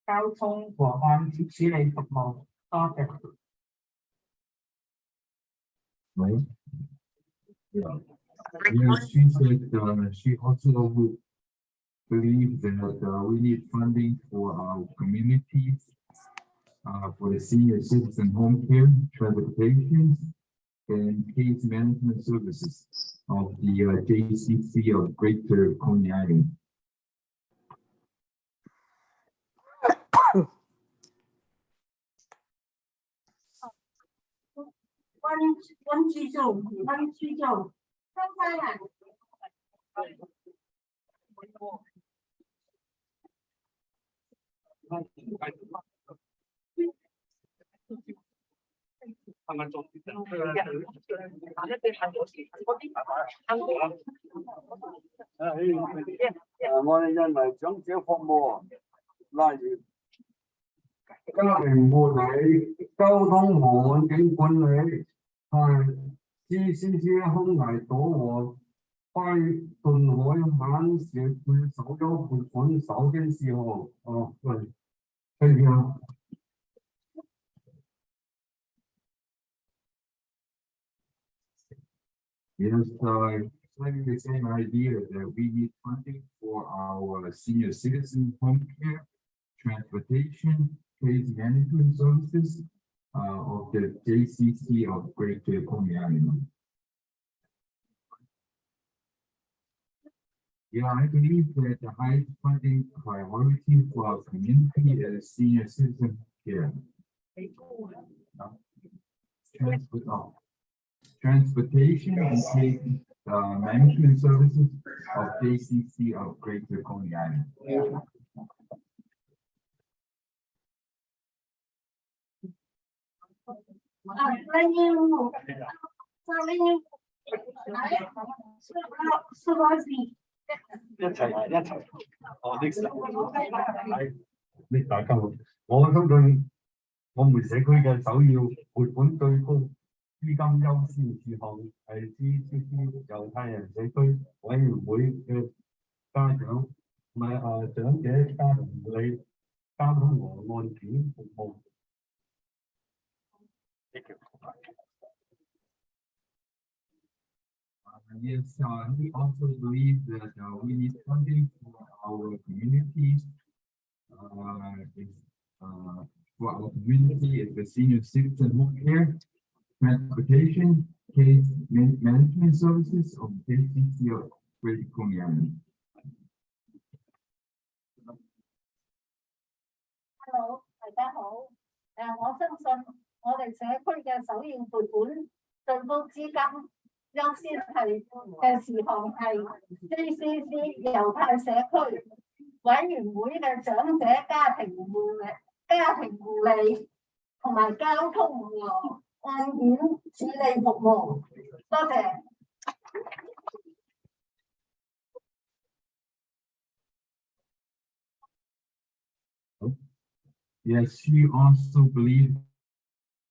交通和案件處理服務。多謝。Right? Yeah. Yeah, she said she also believes that we need funding for our communities, for the senior citizen home care, transportation, and case management services of the JCC of Greater Coney Island. GCC 空危躲和開頓海險社會首優撥款首經事項。對，thank you. Yes, slightly the same idea that we need funding for our senior citizen home care, transportation, case management services of the JCC of Greater Coney Island. Yeah, I believe that the highest funding priority for our community is senior citizen care. Transportation and case management services of JCC of Greater Coney Island.大家好，我相信我們社區嘅首要撥款最高資金優先事項係 GCC 猶太人社區委員會嘅家長長者家庭護理、交通和案件服務。Yes, we also believe that we need funding for our communities. For our community, is the senior citizen home care, transportation, case management services of JCC of Greater Coney Island. Hello， 大家好。我相信我哋社區嘅首要撥款最高資金優先係嘅事項係 JCC 猶太社區委員會嘅長者家庭護理同埋交通和案件處理服務。多謝。Yes, she also believes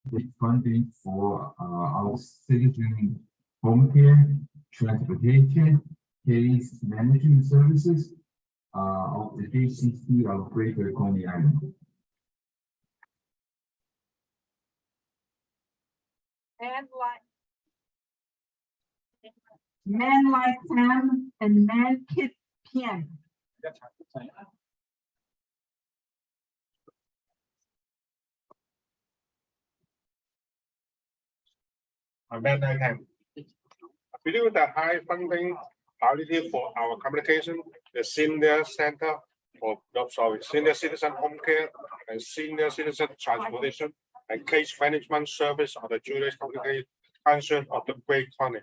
the funding for our citizen home care, transportation, case management services of the JCC of Greater Coney Island. Man Like Tam and Man Kit Pien. Ben Ham. We do the high funding priority for our communication, the senior center for, senior citizen home care and senior citizen transportation and case management service of the Jewish Community Council of the Great County.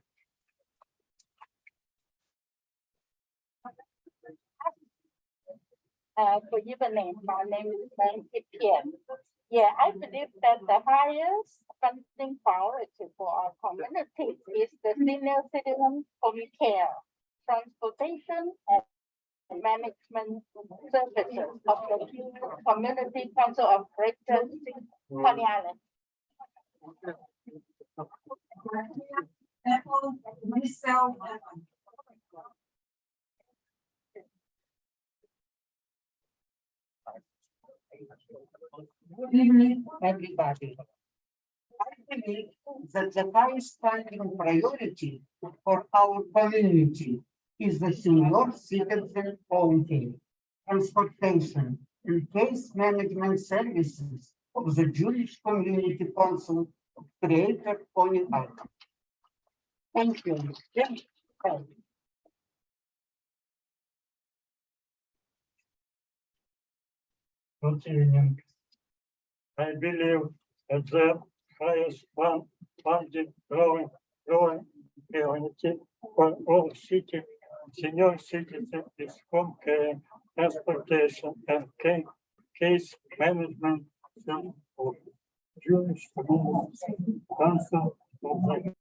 Good evening. My name is Nancy Pian. Yeah, I believe that the highest funding priority for our community is the senior citizen home care, transportation, and management services of the Community Council of Greater Coney Island. Good evening, everybody. I believe that the highest funding priority for our community is the senior citizen home care, transportation, and case management services of the Jewish Community Council of Greater Coney Island. Thank you. Good evening. I believe that the highest funded growing community for all city senior citizens is home care, transportation, and case management of Jewish Community Council of the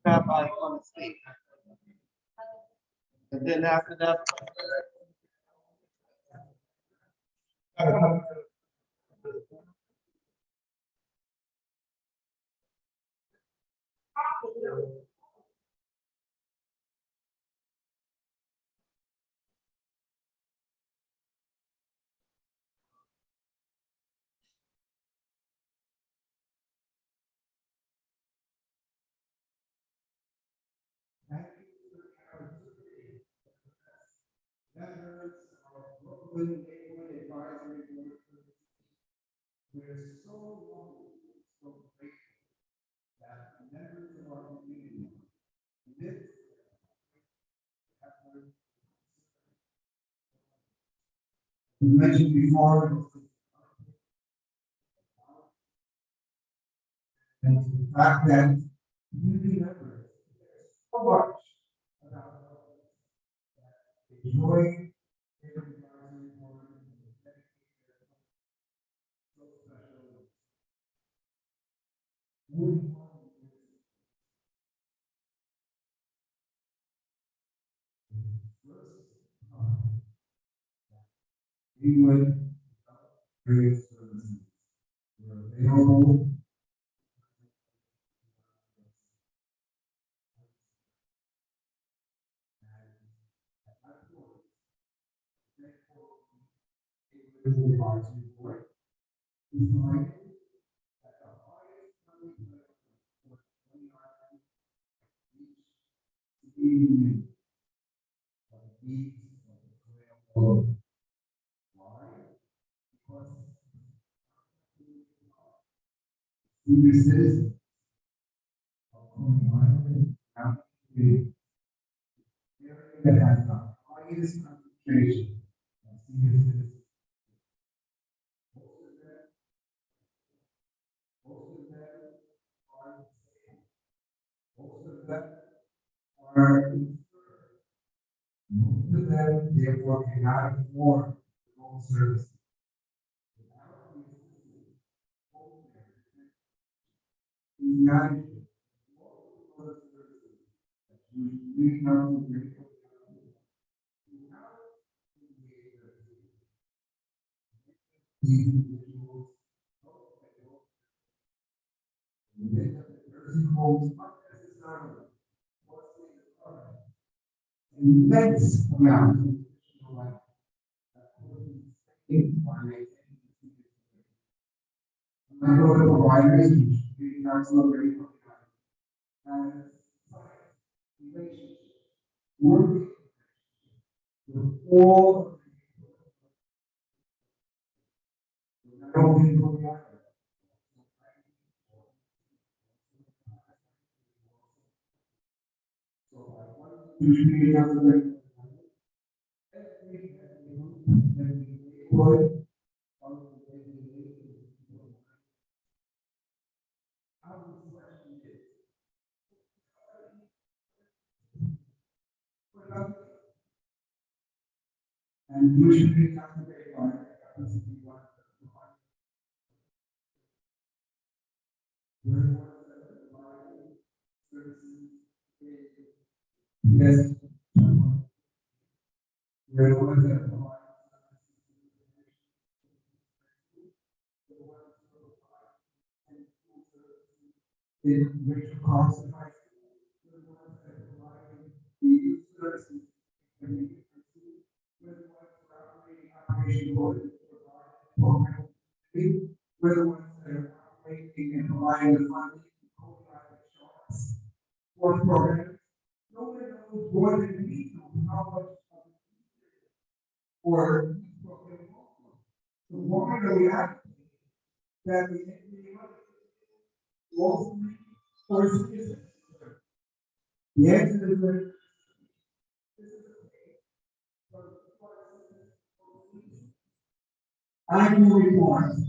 Rabbi on the stage. And then after that. Members of Brooklyn Neighborhood Advisory Board. We're so lucky, so grateful that the members of our community live effort. We mentioned before, and the fact that community members, there's so much about enjoy their advisory board and dedicate their time. So special. We would create services. We're available. Senior citizens the area that has the highest concentration of senior citizens. Most of them are disabled. Most of them are insured. Most of them, therefore, cannot afford their own services. Without the assistance of home care, these managers, all of those services that we know very well, without these individuals, within the nursing homes, not necessarily immense amount of additional life that could be saved by maintaining the CNA. A number of providers, the council of very and relationship, working with all not only providers, usually every neighborhood and usually concentrate on it. Yes. We're the ones that provide in which costs the ones that provide the services and the operation board program. We're the ones that are operating and providing the funding for programs. No one knows more than we know how much for program. So why do we have that we also for citizens? The answer is that annual reports.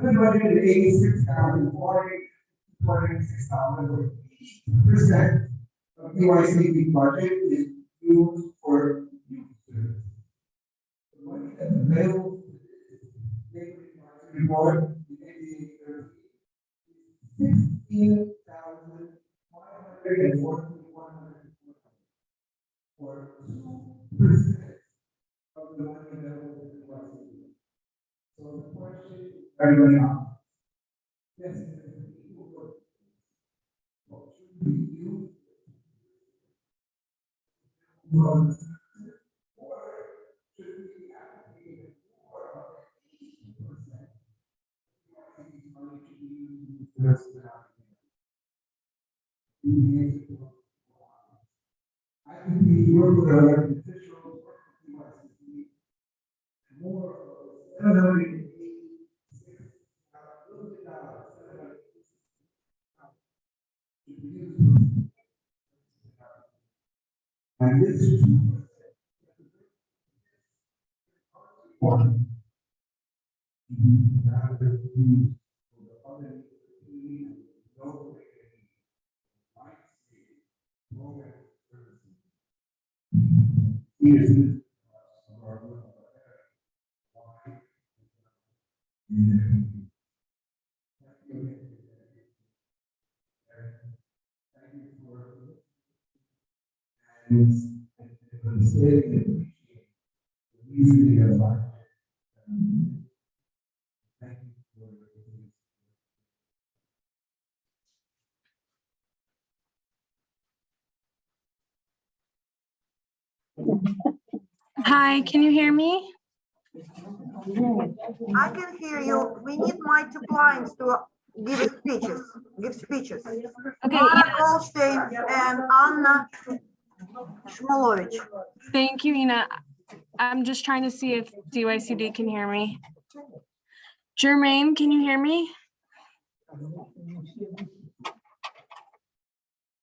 $786,446 of DYCD budget is used for youth service. The money that's available report is $16,541 for 2% of the money available to DYCD. So the question is very obvious. Yes, what should we do? Or should we allocate more of 80%? Money should be used to nurse I can be work with our officials, more of $786 and this is one. Hi, can you hear me? I can hear you. We need my two clients to give speeches. Okay. Mara Goldstein and Anna Shmulevich. Thank you, Ina. I'm just trying to see if DYCD can hear me. Jermaine, can you hear me?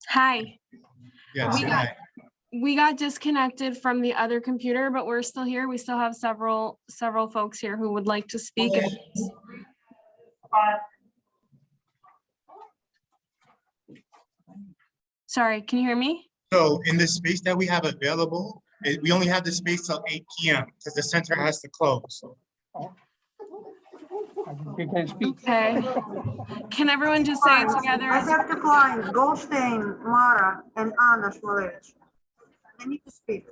Hi. Yes, We got disconnected from the other computer, but we're still here. We still have several folks here who would like to speak. Sorry, can you hear me? So in the space that we have available, we only have the space till 8 p.m. because the center has to close. Okay. Can everyone just say it together? I have two clients, Goldstein, Mara, and Anna Shmulevich. They need to speak.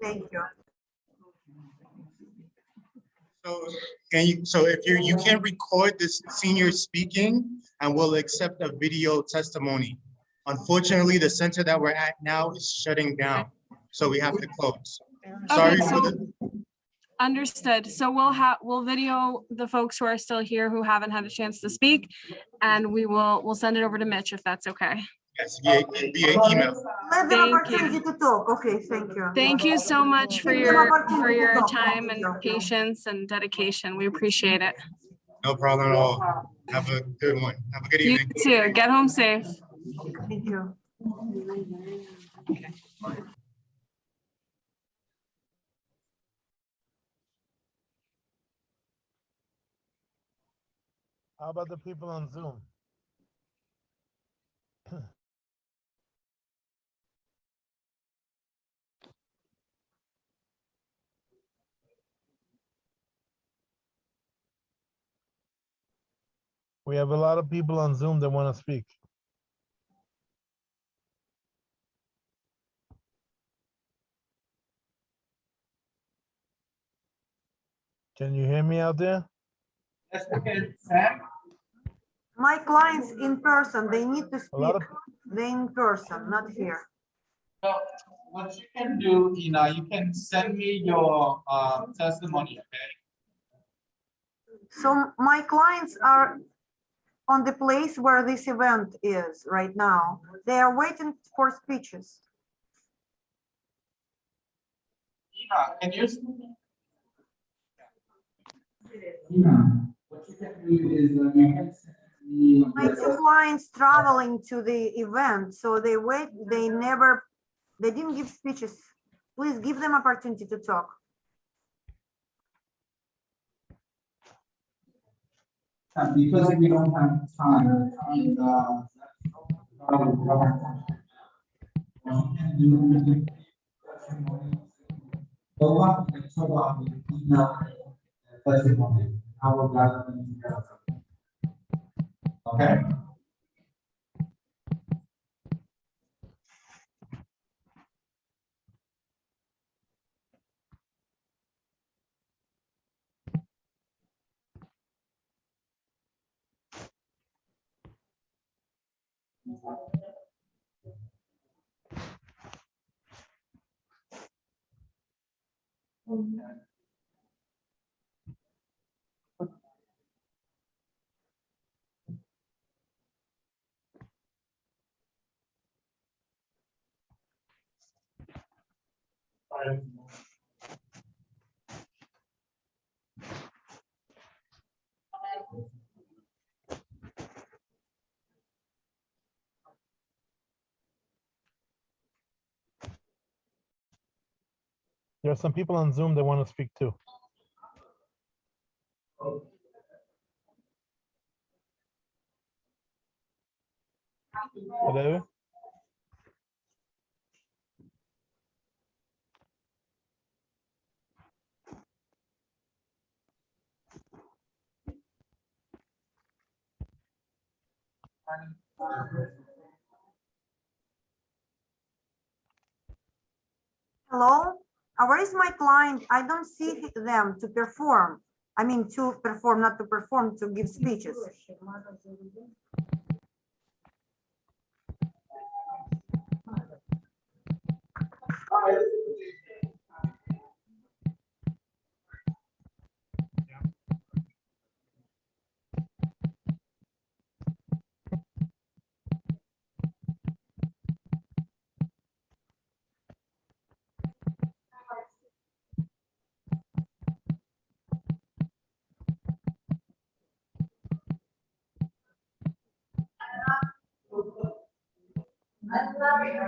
Thank you. So if you can record this senior speaking, and we'll accept a video testimony. Unfortunately, the center that we're at now is shutting down, so we have to close. Sorry Okay, for so the. understood. So we'll video the folks who are still here who haven't had a chance to speak, and we'll send it over to Mitch if that's okay. Yes, via email. Let them Thank opportunity you. to talk. Okay, thank you. Thank you so much for Give them your opportunity to talk. time Thank and you. patience and dedication. We appreciate it. No problem at all. Have a good one. Have a good You evening. too. Get home safe. Thank you. How about the people on Zoom? We have a lot of people on Zoom that want to speak. Can you hear me out there? Yes, okay, Sam? My clients in person, they need to A lot speak. They in person, not here. So what you can do, Ina, you can send me your testimony, okay? So my clients are on the place where this event is right now. They are waiting for speeches. Ina, can you? Ina, what you can do is you can send me. My two clients traveling to the event, so they wait, they didn't give speeches. Please give them opportunity to talk. Because we don't have time, okay. There are some people on Zoom that want to speak too. Hello? Hello? Where is my client? I don't see them to perform. I mean, to perform, not to perform, to give speeches. I'm sorry.